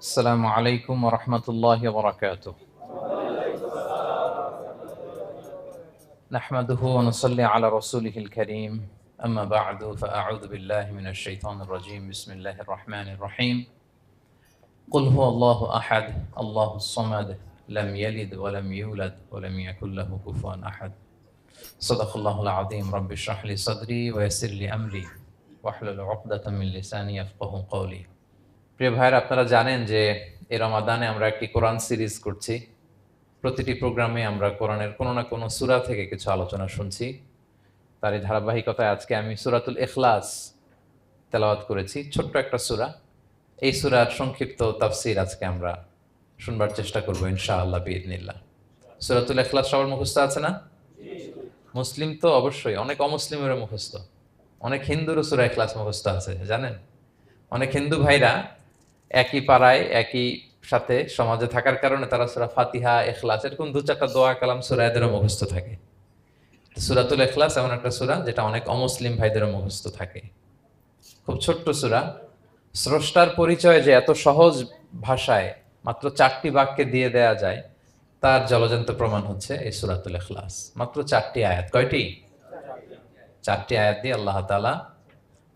السلام عليكم ورحمة الله وبركاته. نحمده ونصلي على رسوله الكريم. أما بعد فأعوذ بالله من الشيطان الرجيم. بسم الله الرحمن الرحيم. قل هو الله أحد الله الصمد لم يلد ولم يولد ولم يكن له كفوا أحد. صدق الله العظيم. رب اشرح لي صدري ويسر لي أمري واحلل عقدة من لساني يفقهوا قولي. প্রিয় ভাইরা, আপনারা জানেন যে এই রমাদানে আমরা একটি কোরআন সিরিজ করছি। প্রতিটি প্রোগ্রামে আমরা কোরআনের কোনো না কোনো সূরা থেকে কিছু আলোচনা শুনছি। তারই ধারাবাহিকতায় আজকে আমি সূরাতুল ইখলাস তেলাওয়াত করেছি, ছোট্ট একটা সূরা। এই সূরার সংক্ষিপ্ত তাফসীর আজকে আমরা শুনবার চেষ্টা করব ইনশাআল্লাহ বিইذنিল্লাহ। সূরাতুল ইখলাস সবার মুখস্থ আছে না? মুসলিম তো অবশ্যই, অনেক অমুসলিমেরও মুখস্থ, অনেক হিন্দুরও সূরা ইখলাস মুখস্থ আছে, জানেন? অনেক হিন্দু ভাইরা একই পাড়ায় একই সাথে সমাজে থাকার কারণে তারা সূরা ফাতিহা, ইখলাস এরকম দু চারটা দোয়া কালাম সূরা এদেরও মুখস্থ থাকে। সূরাতুল ইখলাস এমন একটা সূরা যেটা অনেক অমুসলিম ভাইদেরও মুখস্থ থাকে। খুব ছোট্ট সূরা। স্রষ্টার পরিচয় যে এত সহজ ভাষায় মাত্র 4টি বাক্যে দিয়ে দেয়া যায়, তার জলজন্ত প্রমাণ হচ্ছে এই সূরাতুল ইখলাস। মাত্র 4টি আয়াত। কয়টি? 4টি আয়াত দিয়ে আল্লাহ তাআলা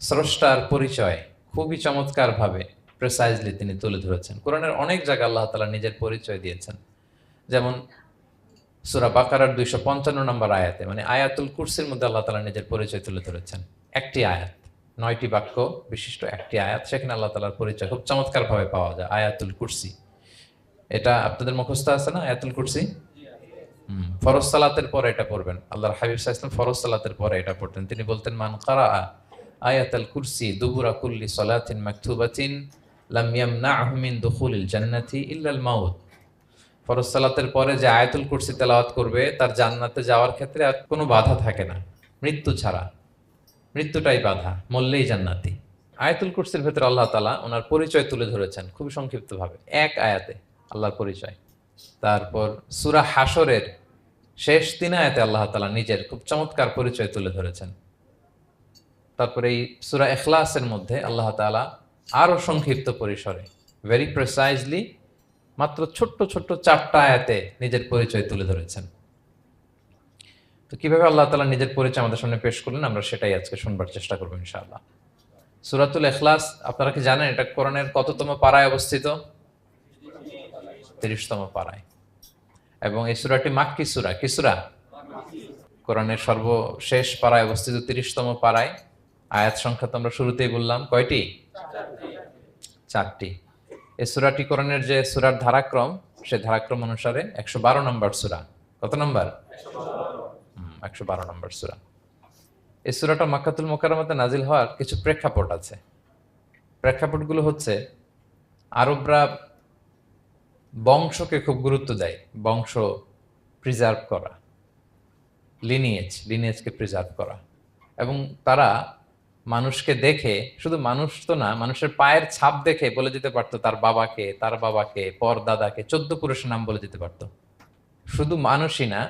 স্রষ্টার পরিচয় খুবই চমৎকার ভাবে প্রেসাইজলি তিনি তুলে ধরেছেন। কোরআনের অনেক জায়গায় আল্লাহ তাআলা নিজের পরিচয় দিয়েছেন। যেমন সূরা বাকারার 255 নম্বর আয়াতে, মানে আয়াতুল কুরসির মধ্যে আল্লাহ তাআলা নিজের পরিচয় তুলে ধরেছেন। একটি আয়াত, 9টি বাক্য বিশিষ্ট একটি আয়াত, সেখানে আল্লাহ তাআলার পরিচয় খুব চমৎকার ভাবে পাওয়া যায়। আয়াতুল কুরসি, এটা আপনাদের মুখস্থ আছে না? আয়াতুল কুরসি ফরজ সালাতের পরে এটা পড়বেন। আল্লাহর হাবিব সাল্লাল্লাহু আলাইহি ওয়াসাল্লাম ফরজ সালাতের পরে এটা পড়তেন। তিনি বলতেন, মান কারা আয়াতুল কুরসি দুবুরা কুল্লি সালাতিন মাকতুবাতিন লাম ইয়ামনাহু মিন দুখুলিল জান্নাতি ইল্লাল মাউত। ফরজ সালাতের পরে যে আয়াতুল কুরসি তেলাওয়াত করবে তার জান্নাতে যাওয়ার ক্ষেত্রে আর কোনো বাধা থাকে না, মৃত্যু ছাড়া। মৃত্যুটাই বাধা, মরলেই জান্নাতি। আয়াতুল কুরসির ভেতরে আল্লাহ তাআলা ওনার পরিচয় তুলে ধরেছেন খুবই সংক্ষিপ্তভাবে, এক আয়াতে আল্লাহর পরিচয়। তারপর সূরা হাশরের শেষ 3 আয়াতে আল্লাহ তাআলা নিজের খুব চমৎকার পরিচয় তুলে ধরেছেন। তারপরে এই সূরা ইখলাসের মধ্যে আল্লাহ তাআলা আরো সংক্ষিপ্ত পরিসরে, ভেরি প্রিসাইজলি, মাত্র ছোট্ট ছোট্ট 4টা আয়াতে নিজের পরিচয় তুলে ধরেছেন। তো কিভাবে আল্লাহ তাআলা নিজের পরিচয় আমাদের সামনে পেশ করলেন, আমরা সেটাই আজকে শুনবার চেষ্টা করবো ইনশাআল্লাহ। সূরাতুল ইখলাস, আপনারা কি জানেন এটা কোরআনের কততম পারায় অবস্থিত? 30তম পারায়। এবং এই সূরাটি মাক্কি সূরা। কি সূরা? কোরআনের সর্বশেষ পারায় অবস্থিত 30তম পারায়। আয়াত সংখ্যা তো আমরা শুরুতেই বললাম, কয়টি? 4টি। এই সূরাটি কোরআনের যে সূরার ধারাক্রম, সেই ধারাক্রম অনুসারে 112 নম্বর সূরা। কত নম্বর? 112 নম্বর সূরা। এই সূরাটা মক্কাতুল মুকাররমাতে নাজিল হওয়ার কিছু প্রেক্ষাপট আছে। প্রেক্ষাপটগুলো হচ্ছে, আরবরা বংশকে খুব গুরুত্ব দেয়, বংশ প্রিজার্ভ করা, লিনিয়েজকে প্রিজার্ভ করা। এবং তারা মানুষকে দেখে, শুধু মানুষ তো না, মানুষের পায়ের ছাপ দেখে বলে দিতে পারতো তার বাবাকে, তার বাবাকে, পর দাদাকে, 14 পুরুষের নাম বলে দিতে পারতো। শুধু মানুষই না,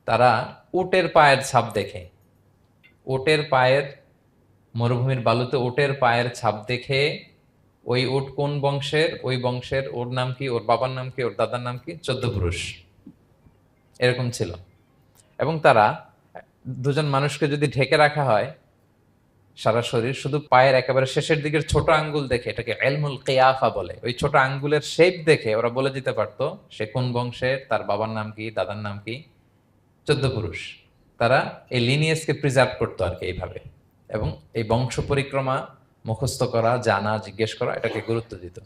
তারা উটের পায়ের ছাপ দেখে, উটের পায়ের, মরুভূমির বালুতে উটের পায়ের ছাপ দেখে ওই উট কোন বংশের, ওই বংশের ওর নাম কি, ওর বাবার নাম কি, ওর দাদার নাম কি, 14 পুরুষ এরকম ছিল। এবং তারা দুজন মানুষকে যদি ঢেকে রাখা হয় সারা শরীর, শুধু পায়ের একেবারে শেষের দিকের ছোট আঙ্গুল দেখে, এটাকে ইলমুল কিয়াফা বলে, ওই ছোট আঙ্গুলের শেপ দেখে ওরা বলে দিতে পারতো সে কোন বংশের, তার বাবার নাম কি, দাদার নাম কি, 14 পুরুষ। তারা এই লিনিয়েজকে প্রিজার্ভ করতো আর কি এইভাবে। এবং এই বংশ পরিক্রমা মুখস্থ করা, জানা, জিজ্ঞেস করা, এটাকে গুরুত্ব দিত।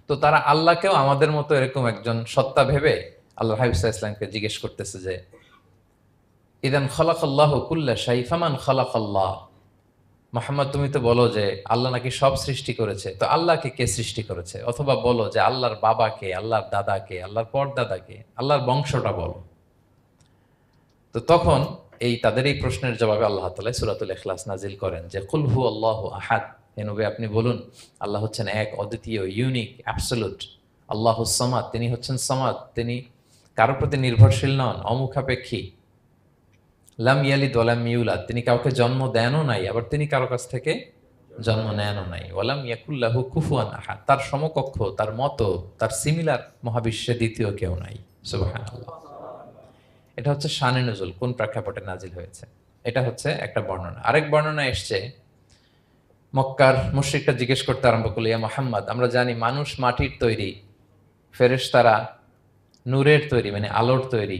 তো তারা আল্লাহকেও আমাদের মতো এরকম একজন সত্তা ভেবে আল্লাহ হাবিব সাল্লাল্লাহু আলাইহি ওয়াসাল্লামকে জিজ্ঞেস করতেছে যে, ইদান খালাকাল্লাহু কুল্লা শাই ফামান খালাকাল্লাহ। মুহাম্মদ, তুমি তো বলো যে আল্লাহ নাকি সব সৃষ্টি করেছে, তো আল্লাহকে কে সৃষ্টি করেছে? অথবা বলো যে আল্লাহর বাবাকে, আল্লাহর দাদাকে, আল্লাহর পরদাদাকে, আল্লাহর বংশটা বলো। তো তখন তাদের এই প্রশ্নের জবাবে আল্লাহ তাআলা সূরাতুল ইখলাস নাজিল করেন যে, কুল হু আল্লাহু আহাদ। হে নবী, আপনি বলুন আল্লাহ হচ্ছেন এক, অদ্বিতীয়, ইউনিক, অ্যাবসোলুট। আল্লাহুস সামাদ, তিনি হচ্ছেন সামাদ, তিনি কারো প্রতি নির্ভরশীল নন, অমুখাপেক্ষী। লাম ইয়ালিদ ওয়া লাম ইউলাদ, তিনি কাউকে জন্ম দেনও নাই, আবার তিনি কারো কাছ থেকে জন্ম নেনও নাই। ওয়ালাম ইয়াকুল্লাহু কুফুয়ান আহাদ, তার সমকক্ষ, তার মতো, তার সিমিলার মহাবিশ্বে দ্বিতীয় কেউ নাই। সুবহানাল্লাহ। এটা হচ্ছে শানে নুজুল, কোন প্রেক্ষাপটে নাজিল হয়েছে, এটা হচ্ছে একটা বর্ণনা। আরেক বর্ণনা এসছে, মক্কার মুশরিকরা জিজ্ঞেস করতে আরম্ভ করলো, ইয়া মুহাম্মদ, আমরা জানি মানুষ মাটির তৈরি, ফেরেশতারা নূরের তৈরি মানে আলোর তৈরি,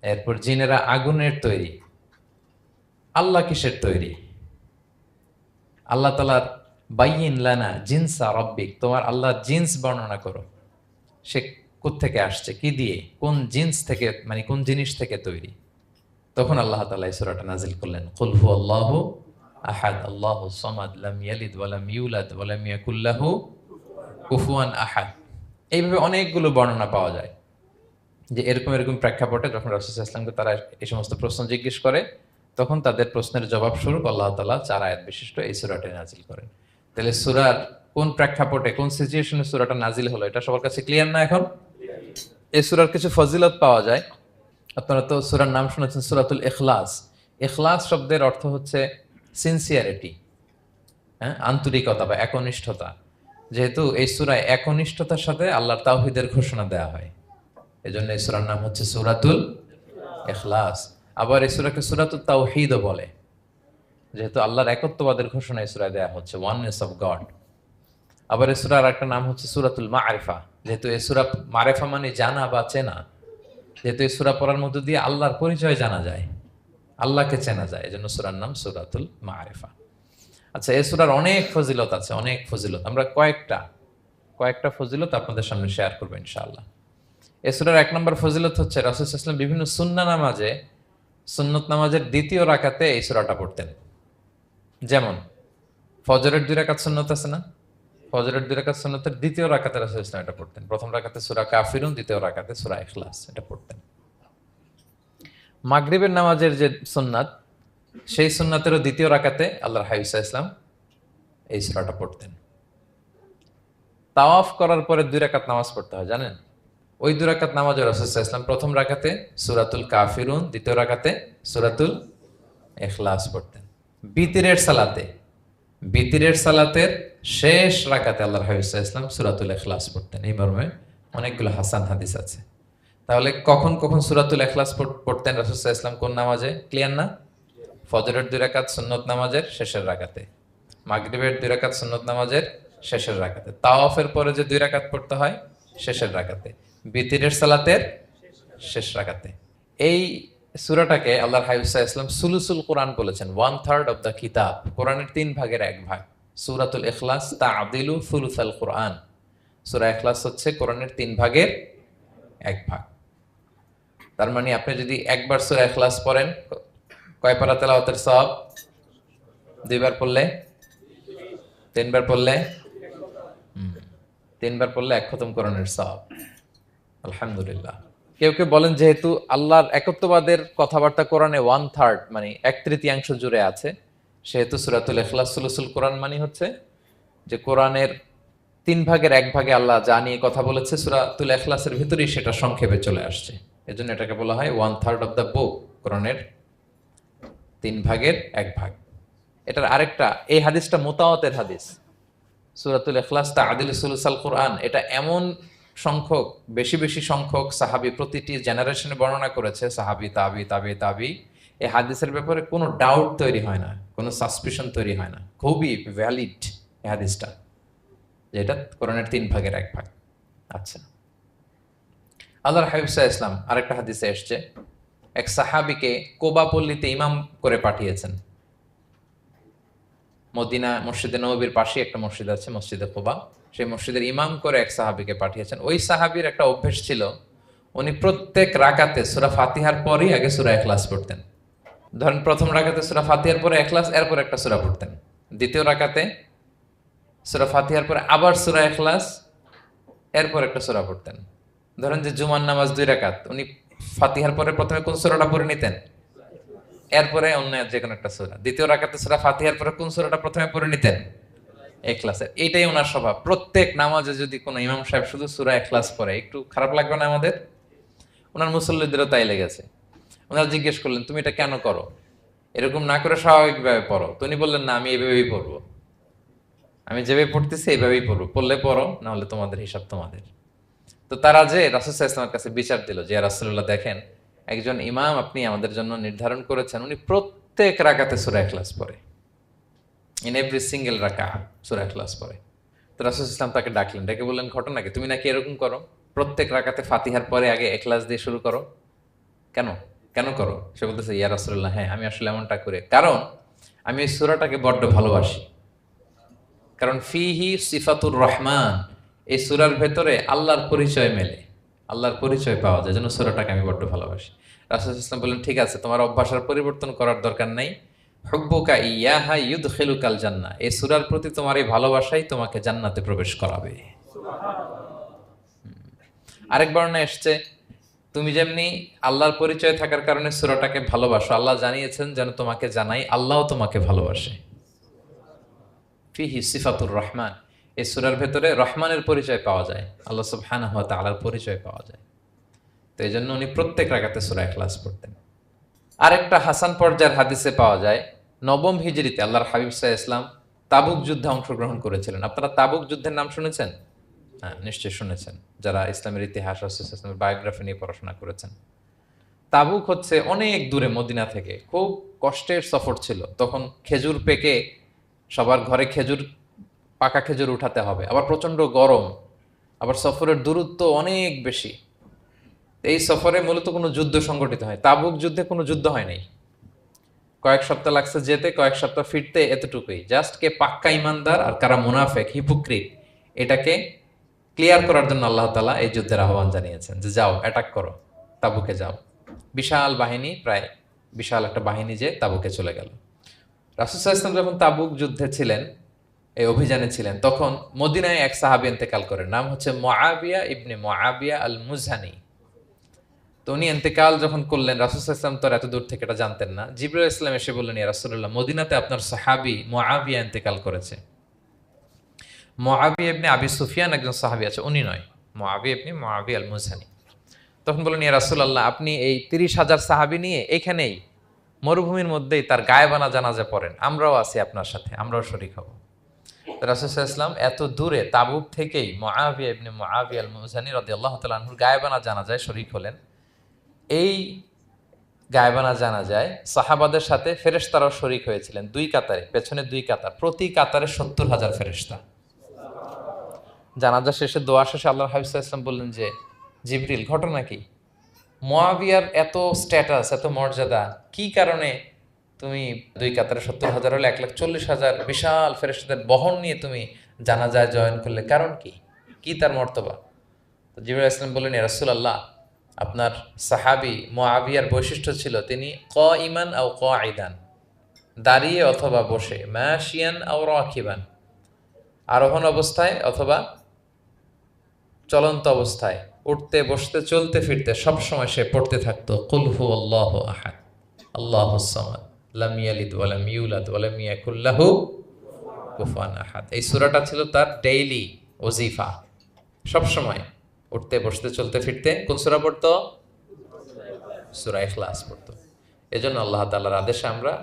এরপর জিনেরা আগুনের তৈরি, আল্লাহ কিসের তৈরি? আল্লাহ তাআলার বাইয়িন লানা জিনসা রব্বিক, তোমার আল্লাহর জিন্স বর্ণনা করো, সে কোত্থেকে আসছে, কি দিয়ে, কোন জিন্স থেকে, মানে কোন জিনিস থেকে তৈরি? তখন আল্লাহ তাআলা এই সূরাটা নাজিল করলেন, কুল হুয়াল্লাহু আহাদ আল্লাহুস সামাদ লাম ইয়ালিদ ওয়া লাম ইউলাদ ওয়া লাম ইয়াকুল লাহু কুফুয়ান আহাদ। এইভাবে অনেকগুলো বর্ণনা পাওয়া যায় যে এরকম এরকম প্রেক্ষাপটে যখন রাসূল সাল্লাল্লাহু আলাইহি ওয়াসাল্লামকে তারা এই সমস্ত প্রশ্ন জিজ্ঞেস করে, তখন তাদের প্রশ্নের জবাব স্বরূপ আল্লাহ তাআলা 4 আয়াত বিশিষ্ট এই সূরাটি নাজিল করেন। তাহলে সূরার কোন প্রেক্ষাপটে, কোন সিচুয়েশনে সূরাটা নাজিল হলো, এটা সবার কাছে ক্লিয়ার না এখন? এই সূরার কিছু ফজিলত পাওয়া যায়। আপনারা তো সূরার নাম শুনেছেন সূরাতুল ইখলাস। ইখলাস শব্দের অর্থ হচ্ছে সিনসিয়ারিটি, হ্যাঁ, আন্তরিকতা বা একনিষ্ঠতা। যেহেতু এই সূরায় একনিষ্ঠতার সাথে আল্লাহর তাওহীদের ঘোষণা দেওয়া হয়, এজন্য এই সূরার নাম হচ্ছে সূরাতুল ইখলাস। আবার এই সূরাকে সূরাতুত তাওহীদও বলে, যেহেতু আল্লাহর একত্ববাদের ঘোষণা এই সূরায় দেওয়া হচ্ছে, ওয়াননেস অফ গড। আবার এই সূরার একটা নাম হচ্ছে সূরাতুল মারিফা, যেহেতু এই সূরা মারিফা মানে জানা বা চেনা, যেহেতু এই সূরা পড়ার মধ্য দিয়ে আল্লাহর পরিচয় জানা যায়, আল্লাহকে চেনা যায়, এজন্য সূরার নাম সূরাতুল মারিফা। আচ্ছা, এই সূরার অনেক ফজিলত আছে, অনেক ফজিলত। আমরা কয়েকটা ফজিলত আপনাদের সামনে শেয়ার করবো ইনশাআল্লাহ। এই সূরার 1 নম্বর ফজিলত হচ্ছে রাসূল সাল্লাল্লাহু আলাইহি ওয়াসাল্লাম বিভিন্ন সুন্নত নামাজের দ্বিতীয় রাকাতে এই সূরাটা পড়তেন। যেমন ফজরের 2 রাকাত সুন্নত আছে না, ফজরের 2 রাকাত সুন্নতের দ্বিতীয় রাকাতে রাসূল সাল্লাল্লাহু আলাইহি ওয়াসাল্লাম এটা পড়তেন। প্রথম রাকাতে সূরা কাফিরুন, দ্বিতীয় রাকাতে সূরা ইখলাস, এটা পড়তেন। মাগরিবের নামাজের যে সুন্নাত, সেই সুন্নাতেরও দ্বিতীয় রাকাতে আল্লাহর হাবিব সাল্লাল্লাহু আলাইহি ওয়াসাল্লাম এই সূরাটা পড়তেন। তাওয়াফ করার পরে 2 রাকাত নামাজ পড়তে হয়, জানেন? ওই 2 রাকাত নামাজে রাসূল সাল্লাল্লাহু আলাইহি ওয়াসাল্লাম প্রথম রাকাতে সূরাতুল কাফিরুন, দ্বিতীয় রাকাতে সূরাতুল ইখলাস পড়তেন। বিতিরের সালাতের শেষ রাকাতে আল্লাহর হাবিব সাল্লাল্লাহু আলাইহি ওয়াসাল্লাম সূরাতুল ইখলাস পড়তেন। এই মর্মে অনেকগুলো হাসান হাদিস আছে। তাহলে কখন কখন সূরাতুল ইখলাস পড়তেন রাসূল সাল্লাল্লাহু আলাইহি ওয়াসাল্লাম, কোন নামাজে? ক্লিয়ার না? ফজরের 2 রাকাত সুন্নত নামাজের শেষের রাকাতে, মাগরিবের 2 রাকাত সুন্নত নামাজের শেষের রাকাতে, তাওয়াফের পরে যে 2 রাকাত পড়তে হয় শেষের রাকাতে, বিতিরের সালাতের শেষ রাকাতে। এই সূরাটাকে আল্লাহর হাবিব সাল্লাল্লাহু আলাইহি ওয়াসাল্লাম সুলুসুল কোরআন বলেছেন, 1/3 অফ দ্য কিতাব, কোরআনের 3 ভাগের 1 ভাগ। সূরাতুল ইখলাস তা'দিলু সুলুসাল কোরআন, সূরা ইখলাস হচ্ছে কোরআনের 3 ভাগের 1 ভাগ। তার মানে আপনি যদি একবার সূরা ইখলাস পড়েন, কয় পারা তেলাওয়াতের সওয়াব? 2 বার পড়লে, 3 বার পড়লে, 3 বার পড়লে 1 খতম কোরআনের সওয়াব। আলহামদুলিল্লাহ। কেউ কেউ বলেন যেহেতু আল্লাহর একত্ববাদের কথাবার্তা কোরআনে 1/3 মানে 1/3 জুড়ে আছে, সেহেতু সূরাতুল ইখলাস সুলুসুল কোরআন মানে হচ্ছে যে কোরআনের 3 ভাগের 1 ভাগে আল্লাহ যা নিয়ে কথা বলেছে সূরাতুল ইখলাসের ভিতরেই সেটা সংক্ষেপে চলে আসছে। এজন্য এটাকে বলা হয় 1/3 অফ দ্য বুক, কোরআনের 3 ভাগের 1 ভাগ। এটার আরেকটা, এই হাদিসটা মুতাওয়াতির হাদিস, সূরাতুল ইখলাস তা'দিলু সুলুসাল কোরআন, এটা এমন সংখ্যক, বেশি সংখ্যক সাহাবী প্রতিটি জেনারেশনে বর্ণনা করেছে, সাহাবী, তাবি, এই হাদিসের ব্যাপারে কোনো ডাউট তৈরি হয় না, কোনো সাসপিশন তৈরি হয় না, খুবই ভ্যালিড এই হাদিসটা, যেটা কোরআনের 3 ভাগের 1 ভাগ। আচ্ছা, আল্লাহর হাবিব সাল্লাল্লাহু আলাইহি ওয়াসাল্লাম আরেকটা হাদিসে এসেছে, এক সাহাবীকে কোবা পল্লীতে ইমাম করে পাঠিয়েছেন। মদিনা মসজিদে নববীর পাশে একটা মসজিদ আছে, মসজিদে কোবা, সেই মসজিদের ইমাম করে এক সাহাবীকে পাঠিয়েছেন। ওই সাহাবীর একটা অভ্যেস ছিল, উনি প্রত্যেক রাকাতে সূরা ফাতিহার পরই আগে সূরা ইখলাস পড়তেন। ধরেন প্রথম রাকাতে সূরা ফাতিহার পরে ইখলাস, এরপর একটা সূরা পড়তেন। দ্বিতীয় রাকাতে সূরা ফাতিহার পরে আবার সূরা ইখলাস, এরপর একটা সূরা পড়তেন। ধরেন যে জুমার নামাজ 2 রাকাত, উনি ফাতিহার পরে প্রথমে কোন সূরাটা পড়ে নিতেন, এরপরে অন্য যে কোনো একটা সূরা। দ্বিতীয় রাকাতে সূরা ফাতিহার পরে কোন সূরাটা প্রথমে পড়ে নিতেন? ইখলাসের। এইটাই ওনার স্বভাব। প্রত্যেক নামাজে যদি কোনো ইমাম সাহেব শুধু সূরা ইখলাস পড়ে, একটু খারাপ লাগবে না আমাদের? ওনার মুসল্লিদেরও তাই লেগেছে। ওনারা জিজ্ঞেস করলেন, তুমি এটা কেন করো? এরকম না করে স্বাভাবিকভাবে পড়ো। তো উনি বললেন, না, আমি এইভাবেই পড়বো। আমি যেভাবে পড়তেছি এইভাবেই পড়বো, পড়লে পড়ো, না হলে তোমাদের হিসাব তোমাদের। তো তারা যে রাসূল সাল্লাল্লাহু আলাইহি ওয়াসাল্লামের কাছে বিচার দিল যে, ইয়া রাসূলুল্লাহ, দেখেন একজন ইমাম আপনি আমাদের জন্য নির্ধারণ করেছেন, উনি প্রত্যেক রাকাতে সূরা ইখলাস পড়ে, ইন এভরি সিঙ্গেল রাকা সূরা ইখলাস পড়ে। তো রাসূল সাল্লাল্লাহু আলাইহি ওয়াসাল্লাম তাকে ডাকলেন, ডেকে বললেন, ঘটনা কি, তুমি নাকি এরকম করো, প্রত্যেক রাকাতে ফাতিহার পরে আগে ইখলাস দিয়ে শুরু করো, কেন কেন করো? সে বলতেছে, ইয়া রাসূলুল্লাহ, হ্যাঁ আমি আসলে এমনটা করি, কারণ আমি এই সূরাটাকে বড্ড ভালোবাসি। কারণ ফিহি সিফাতুর রহমান, এই সূরার ভেতরে আল্লাহর পরিচয় মেলে, আল্লাহর পরিচয় পাওয়া যায়, যেন সূরাটাকে আমি বড্ড ভালোবাসি। রাসূল সাল্লাল্লাহু আলাইহি ওয়াসাল্লাম বললেন, ঠিক আছে, তোমার অভ্যাসের পরিবর্তন করার দরকার নাই। হুব্বুকা ইয়াহা ইউদখিলুকাল জান্নাহ, এই সূরার প্রতি তোমার এই ভালোবাসাই তোমাকে জান্নাতে প্রবেশ করাবে। আরেক বর্ণনায় এসছে, তুমি যেমনি আল্লাহর পরিচয় থাকার কারণে সূরাটাকে ভালোবাসো, আল্লাহ জানিয়েছেন যেন তোমাকে জানাই আল্লাহও তোমাকে ভালোবাসে। ফিহি সিফাতুর রহমান, এই সূরার ভেতরে রহমানের পরিচয় পাওয়া যায়, আল্লাহ সুবহানাহু ওয়া তাআলার পরিচয় পাওয়া যায়। তো এই জন্য উনি প্রত্যেক রাকাতে সূরা ইখলাস পড়তেন। আরেকটা হাসান পর্যায়ের হাদিসে পাওয়া যায়, নবম হিজরিতে আল্লাহর হাবিব সাল্লাল্লাহু আলাইহি ওয়াসাল্লাম তাবুক যুদ্ধে অংশগ্রহণ করেছিলেন। আপনারা তাবুক যুদ্ধের নাম শুনেছেন? হ্যাঁ, নিশ্চয়ই শুনেছেন, যারা ইসলামের ইতিহাস, ইসলামের বায়োগ্রাফি নিয়ে পড়াশোনা করেছেন। তাবুক হচ্ছে অনেক দূরে মদিনা থেকে, খুব কষ্টের সফর ছিল। তখন খেজুর পেকে সবার ঘরে খেজুর, পাকা খেজুর উঠাতে হবে, আবার প্রচণ্ড গরম, আবার সফরের দূরত্ব অনেক বেশি। এই সফরে মূলত কোনো যুদ্ধ সংগঠিত হয়, তাবুক যুদ্ধে কোনো যুদ্ধ হয় নাই। কয়েক সপ্তাহ লাগছে যেতে, কয়েক সপ্তাহ ফিরতে, এতটুকুই। জাস্ট কে পাক্কা ইমানদার আর কারা মুনাফেক, হিপোক্রিট, এটাকে ক্লিয়ার করার জন্য আল্লাহ তাআলা এই যুদ্ধের আহ্বান জানিয়েছেন যে যাও, অ্যাটাক করো, তাবুকে যাও। বিশাল বাহিনী, প্রায় বিশাল একটা বাহিনী যে তাবুকে চলে গেল। রাসূল সাল্লাল্লাহু আলাইহি ওয়াসাল্লাম যখন তাবুক যুদ্ধে ছিলেন, এই অভিযানে ছিলেন, তখন মদিনায় এক সাহাবী ইন্তেকাল করেন, নাম হচ্ছে মুআবিয়া ইবনে মুআবিয়া আল মুজহানি। তো উনি ইন্তেকাল যখন করলেন, রাসূল সাল্লাল্লাহু আলাইহি ওয়াসাল্লাম তো এত দূর থেকে এটা জানতেন না। জিবরাইল আলাইহিস সালাম এসে বললেন, ইয়া রাসূলুল্লাহ, মদিনাতে আপনার সাহাবী মুআবিয়া ইন্তেকাল করেছে। মুআবিয়া ইবনে আবি সুফিয়ান একজন সাহাবী আছে, উনি নয়, মুআবিয়া ইবনে মুআবিয়া আল মুজহানি। তখন বললেন, ইয়া রাসূলুল্লাহ, আপনি এই ৩০,০০০ সাহাবী নিয়ে এখানেই মরুভূমির মধ্যেই তার গায়েবানা জানাজা পড়েন, আমরাও আছি আপনার সাথে, আমরাও শরীক হব। রাসূল সাল্লাল্লাহু আলাইহি ওয়াসাল্লাম এত দূরে তাবুক থেকেই মুআবিয়া ইবনে মুআবিয়া আল মুজহানি রাদিয়াল্লাহু তাআলা আনহুর গায়েবানা জানাজায় শরীক হলেন। এই গায়েবানা জানাজায় সাহাবাদের সাথে ফেরেশতারাও শরীক হয়েছিলেন, দুই কাতারে, পেছনে দুই কাতার, প্রতি কাতারে ৭০,০০০ ফেরেশতা। জানাজা শেষে, দোয়া শেষে আল্লাহর হাবিব সাল্লাল্লাহু আলাইহি ওয়াসাল্লাম বললেন যে, জিবরিল, ঘটনা কি? মুআবিয়ার এত স্ট্যাটাস, এত মর্যাদা, কি কারণে তুমি দুই কাতারে ৭০,০০০ হলে ১,৪০,০০০ বিশাল ফেরেশতাদের বহন নিয়ে তুমি জানাজায় জয়েন করলে, কারণ কি? কি তার মর্তবা? তো জিবরাইল আলাইহিস সালাম বললেন, ইয়া রাসূলুল্লাহ, আপনার সাহাবী মুআবিয়ার বৈশিষ্ট্য ছিল তিনি কাইমান আও কাঈদান, দাঁড়িয়ে অথবা বসে, মাশিয়ান আও রাকিবান, আরোহণ অবস্থায় অথবা চলন্ত অবস্থায়, উঠতে বসতে চলতে ফিরতে সবসময় সে পড়তে থাকতো, কুল হুয়াল্লাহু আহাদ আল্লাহুস সামাদ লাম ইয়ালিদ ওয়া লাম ইউলাদ ওয়া লাম ইয়াকুল লাহু কুফুয়ান আহাদ। এই সূরাটা ছিল তার ডেইলি ওজিফা, সবসময় উঠতে বসতে চলতে ফিরতে কোন সূরা পড়তো? সূরা ইখলাস পড়তো। এজন্য আল্লাহ তাআলার আদেশে আমরা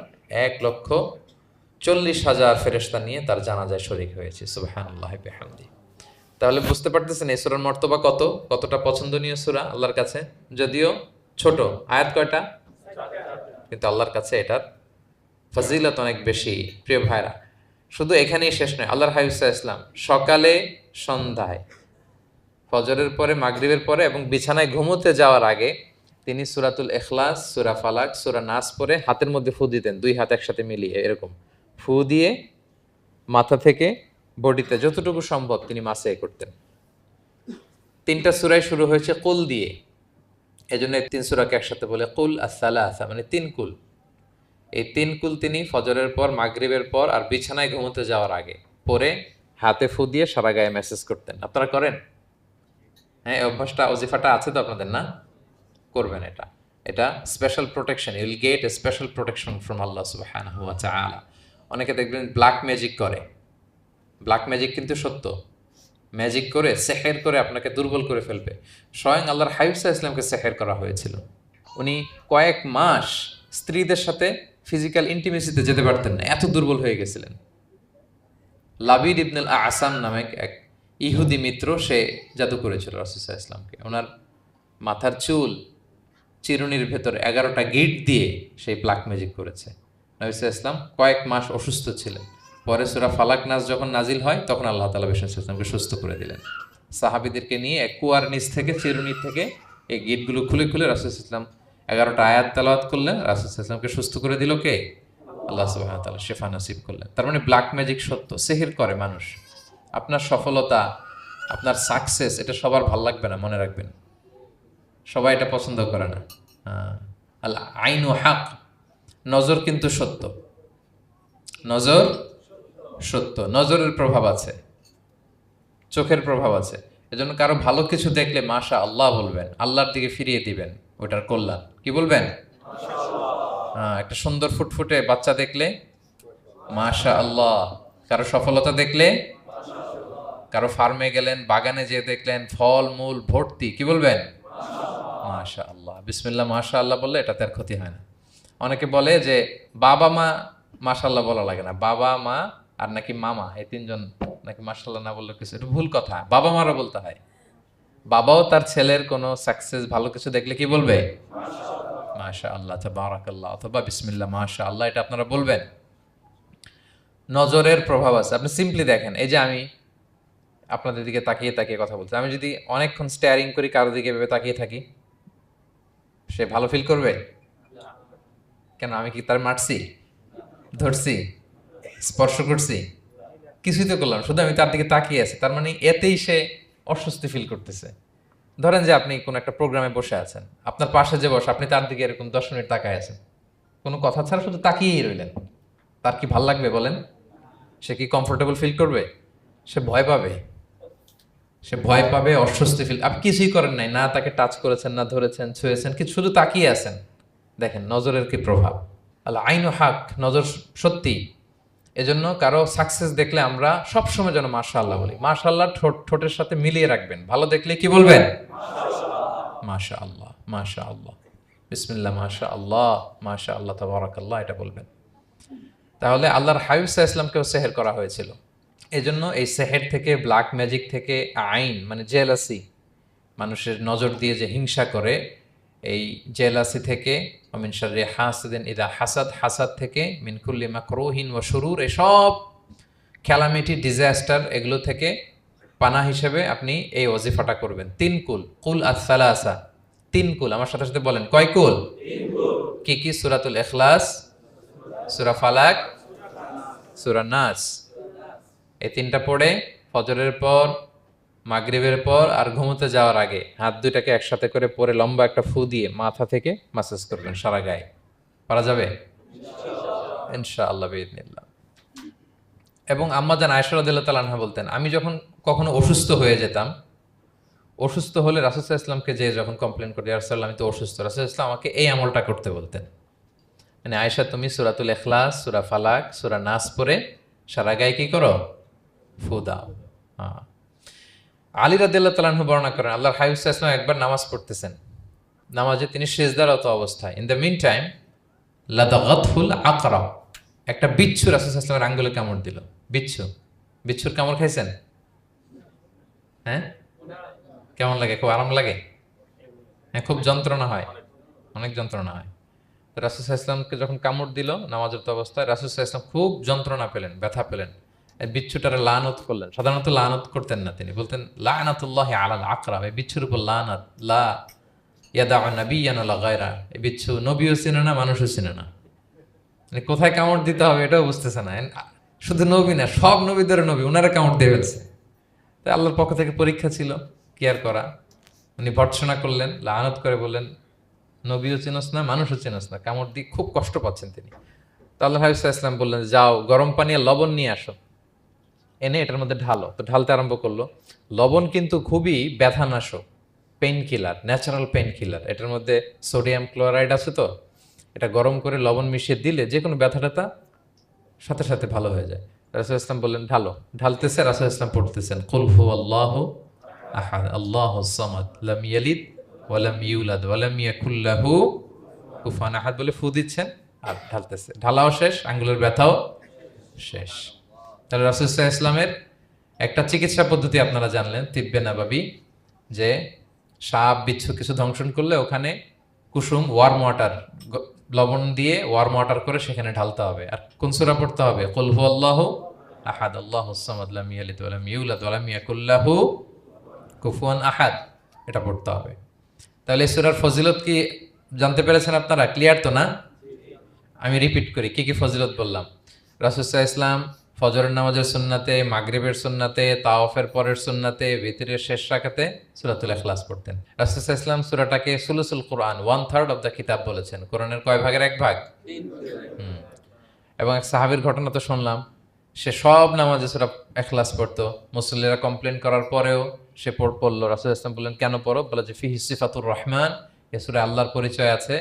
১,৪০,০০০ ফেরেশতা নিয়ে তার জানাজায় শরীক হয়েছি। সুবহানাল্লাহি বিহামদি। তাহলে বুঝতে পারতেছেন এই সূরার মর্তবা কতটা পছন্দনীয় সূরা আল্লাহর কাছে। যদিও ছোট আয়াত, কয়টা? কিন্তু আল্লাহর কাছে এটার ফজিলত অনেক বেশি। প্রিয় ভাইরা, শুধু এখানেই শেষ নয়, আল্লাহর হাবিব সাল্লাল্লাহু আলাইহি ওয়াসাল্লাম সকালে, সন্ধ্যায়, ফজরের পরে, মাগরিবের পরে এবং বিছানায় ঘুমোতে যাওয়ার আগে তিনি সূরাতুল ইখলাস, সূরা ফালাক, সূরা নাস পড়ে হাতের মধ্যে ফু দিতেন, দুই হাত একসাথে মিলিয়ে এরকম ফু দিয়ে মাথা থেকে বডিতে যতটুকু সম্ভব তিনি মাসে করতেন। ৩টা সূরাই শুরু হয়েছে কুল দিয়ে, এজন্য ৩ সূরাকে একসাথে বলে কুল আস-সালাসা, মানে ৩ কুল। এই ৩ কুল তিনি ফজরের পর, মাগরিবের পর আর বিছানায় ঘুমোতে যাওয়ার আগে পরে হাতে ফু দিয়ে সারা গায়ে মেসেজ করতেন। আপনারা করেন? হ্যাঁ, এই অভ্যাসটা, ওজিফাটা আছে তো আপনাদের, না? করবেন এটা। এটা special protection, you will get a special protection from Allah সুবহানাহু ওয়া তাআলা। অনেকে দেখবেন ব্ল্যাক ম্যাজিক করে, ব্ল্যাক ম্যাজিক কিন্তু সত্য, ম্যাজিক করে, সেহের করে আপনাকে দুর্বল করে ফেলবে। স্বয়ং আল্লাহর হাবিব সাল্লাল্লাহু আলাইহি ওয়াসাল্লামকে সেহের করা হয়েছিল। উনি কয়েক মাস স্ত্রীদের সাথে ফিজিক্যাল ইন্টিমেসিতে যেতে পারতেন না, এত দুর্বল হয়ে গেছিলেন। লাবিদ ইবনুল আসাম নামে এক ইহুদি মিত্র, সে জাদু করেছিল রাসূলুল্লাহ ইসলামকে। ওনার মাথার চুল চিরুনির ভেতর 11টা গিট দিয়ে সেই ব্ল্যাক ম্যাজিক করেছে। নবী সাল্লাল্লাহু আলাইহি ওয়াসাল্লাম কয়েক মাস অসুস্থ ছিলেন। পরে সূরা ফালাক নাস যখন নাজিল হয় তখন আল্লাহ তাআলা বিষ্ণু ইসলামকে সুস্থ করে দিলেন। সাহাবীদেরকে নিয়ে এক কুয়ার নিচ থেকে, চিরুনি থেকে এই গিটগুলো খুলে খুলে রাসূলুল্লাহ ইসলাম 11টা আয়াত তেলাওয়াত করলেন। রাসূলুল্লাহ ইসলামকে সুস্থ করে দিল কে? আল্লাহ সুবহানাহু ওয়া তাআলা শিফা নসিব করলেন। তার মানে ব্ল্যাক ম্যাজিক সত্য, সেহের করে মানুষ। আপনার সফলতা, আপনার সাকসেস, এটা সবার ভাল লাগবে না, মনে রাখবেন। সবাই এটা পছন্দ করে না। আল আইনু হাক, নজর কিন্তু সত্য, নজর সত্য, নজরের প্রভাব আছে, চোখের প্রভাব আছে। এজন্য কারো ভালো কিছু দেখলে মাশা আল্লাহ বলবেন, আল্লাহর দিকে ফিরিয়ে দিবেন ওটার কল্যাণ। কি বলবেন? একটা সুন্দর ফুটফুটে বাচ্চা দেখলে মাশা আল্লাহ, কারো সফলতা দেখলে, কারো ফার্মে গেলেন, বাগানে যেয়ে দেখলেন ফল মূল ভর্তি, কি বলবেন? মাশা আল্লাহ, বিসমিল্লাহ মাশা আল্লাহ বললে এটাতে আর ক্ষতি হয় না। অনেকে বলে যে বাবা মা মাশাল্লাহ বলা লাগে না, বাবা মা আর নাকি মামা, এই তিনজন নাকি মাশাল্লাহ না বললে কিছু, এটা ভুল কথা। বাবা মারও বলতে হয়। বাবাও তার ছেলের কোনো সাকসেস, ভালো কিছু দেখলে কি বলবে? মাশা আল্লাহ, তাবারাকাল্লাহ, অথবা বিসমিল্লাহ মাশা আল্লাহ, এটা আপনারা বলবেন। নজরের প্রভাব আছে। আপনি সিম্পলি দেখেন, এই যে আমি আপনাদের দিকে তাকিয়ে তাকিয়ে কথা বলছি, আমি যদি অনেকক্ষণ স্টেয়ারিং করি, কারো দিকে ভেবে তাকিয়ে থাকি, সে ভালো ফিল করবে? কেন? আমি কি তার মারছি, ধরছি, স্পর্শ করছি? কিছুই তো করলাম, শুধু আমি তার দিকে তাকিয়ে আছি। তার মানে এতেই সে অস্বস্তি ফিল করতেছে। ধরেন যে আপনি কোনো একটা প্রোগ্রামে বসে আছেন, আপনার পাশে যে বসে, আপনি তার দিকে এরকম 10 মিনিট তাকায় আছেন, কোনো কথা ছাড়া শুধু তাকিয়েই রইলেন, তার কি ভাল লাগবে বলেন? সে কি কমফোর্টেবল ফিল করবে? সে ভয় পাবে, সে ভয় পাবে, অস্বস্তি ফিল। আপনি কিছুই করেন নাই, না তাকে টাচ করেছেন, না ধরেছেন, ছুঁয়েছেন, কিছু, শুধু তাকিয়ে আছেন। দেখেন নজরের কি প্রভাব। আল্লাহ আইনু হাক, নজর সত্যি। এজন্য কারো সাকসেস দেখলে আমরা সবসময় যেন মাশা আল্লাহ বলি। মাশা আল্লাহ ঠোঁটের সাথে মিলিয়ে রাখবেন। ভালো দেখলে কি বলবেন? মাশা আল্লাহ, মাশা আল্লাহ, বিসমিল্লাহ মাশা আল্লাহ, মাশা আল্লাহ, তাবারাকাল্লাহ, এটা বলবেন। তাহলে আল্লাহর হাবিব সাল্লাল্লাহু আলাইহি ওয়াসাল্লামকেও সেহের করা হয়েছিল। এজন্য এই সেহের থেকে, ব্ল্যাক ম্যাজিক থেকে, আইন মানে জেলাসি, মানুষের নজর দিয়ে যে হিংসা করে, এই জেলাসি থেকে, মিন শাররি হাসিদিন ইযা হাসাদ, হাসাদ থেকে, মিন কুল্লি মাকরুহিন ওয়া শুরুর, এসব ক্যালামিটি, ডিজাস্টার, এগুলো থেকে পানা হিসেবে আপনি এই ওয়াজিফাটা করবেন। 3 কুল, কুল আস-সালাসা, 3 কুল। আমার সাথে সাথে বলেন, কয় কুল? 3 কুল। কি কি? সূরাতুল ইখলাস, সূরা ফালাক, সূরা নাস। এই 3টা পড়ে ফজরের পর, মাগরিবের পর আর ঘুমোতে যাওয়ার আগে হাত দুইটাকে একসাথে করে পরে লম্বা একটা ফু দিয়ে মাথা থেকে মাসাজ করবেন সারা গায়ে। পারা যাবে ইনশাআল্লাহ বিইذنিল্লাহ। এবং আম্মা জান আয়েশা রাদিয়াল্লাহু তাআলা আনহা বলতেন, আমি যখন কখনো অসুস্থ হয়ে যেতাম, অসুস্থ হলে রাসূল সাল্লাল্লাহু আলাইহি ওয়াসাল্লামকে যে যখন কমপ্লেন করি, ইয়া রাসূলুল্লাহ আমি তো অসুস্থ, রাসূল সাল্লাল্লাহু আলাইহি ওয়াসাল্লাম আমাকে এই আমলটা করতে বলতেন। মানে আয়েশা, তুমি সূরাতুল ইখলাস, সূরা ফালাক, সূরা নাস পড়ে সারা গায়ে কি করো? ফু দাও। আলী রাদিয়াল্লাহু তাআলা আনহু বর্ণনা করেন, আল্লাহর হাবিব সাল্লাল্লাহু আলাইহি ওয়াসাল্লাম একবার নামাজ পড়তেছেন, নামাজে তিনি সিজদারত অবস্থায়, ইন দ্য মিন টাইম লাদাগাতহুল আকরাব, একটা বিচ্ছু রাসূল সাল্লাল্লাহু আলাইহি ওয়াসাল্লামের আঙ্গুলে কামড় দিল। বিচ্ছু, বিচ্ছুর কামড় খাইছেন? হ্যাঁ, কেমন লাগে? খুব আরাম লাগে? হ্যাঁ, খুব যন্ত্রণা হয়, অনেক যন্ত্রণা হয়। তো রাসূল সাল্লাল্লাহু আলাইহি ওয়াসাল্লামকে যখন কামড় দিল নামাজরত অবস্থায়, রাসূল সাল্লাল্লাহু আলাইহি ওয়াসাল্লাম খুব যন্ত্রণা পেলেন, ব্যথা পেলেন। এই বিচ্ছুটারে লানত করলেন। সাধারণত লানত করতেন না, তিনি বলতেন লানাতুল্লাহি আলাল আকরাব, এই বিচ্ছুর উপর লানাত, লা ইয়াদাউ নাবিয়ান ওয়ালা গায়রা। এই বিচ্ছু নবীও চিনে না, মানুষও চিনে না, মানে কোথায় কামড় দিতে হবে এটাও বুঝতেছে না। শুধু নবী না, সব নবীদের নবী, ওনারা কামড় দিয়ে ফেলছে। তাই আল্লাহর পক্ষ থেকে পরীক্ষা ছিল, কেয়ার করা। উনি ভর্ৎসনা করলেন, লানত করে বললেন, নবীও চিনস না, মানুষও চিনস না, কামড় দিয়ে খুব কষ্ট পাচ্ছেন তিনি। তো আল্লাহ হাবিব সাল্লাল্লাহু আলাইহি ওয়াসাল্লাম বললেন, যাও গরম পানি আর লবণ নিয়ে আসো, এনে এটার মধ্যে ঢালো। তো ঢালতে আরম্ভ করলো। লবণ কিন্তু খুবই ব্যথানাশক, pain killer, natural pain killer. এটার মধ্যে সোডিয়াম ক্লোরাইড আছে, তো এটা গরম করে লবণ মিশিয়ে দিলে যে কোনো ব্যথা ট্যাথা সাথে সাথে ভালো হয়ে যায়। রাসূল ইসলাম বললেন ঢালো। ঢালতেছে, রাসূল ইসলাম পড়তেছেন কুল হুয়াল্লাহু আহাদ আল্লাহুস সামাদ লাম ইয়ালিদ ওয়া লাম ইউলাদ ওয়া লাম ইয়াকুল লাহু কুফুয়ান আহাদ বলে ফু দিচ্ছেন আর ঢালতেছে। ঢালাও শেষ, আঙ্গুলের ব্যথাও শেষ। তাহলে রাসূল সাল্লাল্লাহু আলাইহি ইসলামের একটা চিকিৎসা পদ্ধতি আপনারা জানলেন, তিব্বে নাবাবি, যে সাপ বিচ্ছু কিছু দংশন করলে ওখানে কুসুম ওয়ার্ম ওয়াটার, লবণ দিয়ে ওয়ার্ম ওয়াটার করে সেখানে ঢালতে হবে। আর কোন সূরা পড়তে হবে? কুল হুয়াল্লাহু আহাদ আল্লাহুস সামাদ লাম ইয়ালিদ ওয়া লাম ইউলাদ ওয়া লাম ইয়াকুল লাহু কুফুয়ান আহাদ, এটা পড়তে হবে। তাহলে এই সূরার ফজিলত কি জানতে পেরেছেন আপনারা? ক্লিয়ার তো না? আমি রিপিট করি কি কি ফজিলত বললাম। রাসূল সাল্লাল্লাহু আলাইহি ওয়াসাল্লাম ফজরের নামাজের সুন্নাতে, মাগরিবের সুন্নাতে, তাওয়াফের পরের সুন্নাতে, ভিতরের শেষ রাকাতে সূরাতুল ইখলাস পড়তেন। রাসূল সাল্লাল্লাহু আলাইহি ওয়াসাল্লাম সূরাটাকে সুলুসুল কোরআন, 1/3 অফ দ্য কিতাব বলেছেন। কোরআনের কয় ভাগের এক ভাগ? 3 ভাগ। এবং এক সাহাবীর ঘটনা তো শুনলাম, সে সব নামাজে সূরা ইখলাস পড়তো। মুসল্লিরা কমপ্লেন করার পরেও সে পড়লো। রাসূল সাল্লাল্লাহু আলাইহি ওয়াসাল্লাম বললেন, কেন পড়ো? বলে যে ফিহি সিফাতুর রহমান, এই সূরায় আল্লাহর পরিচয় আছে,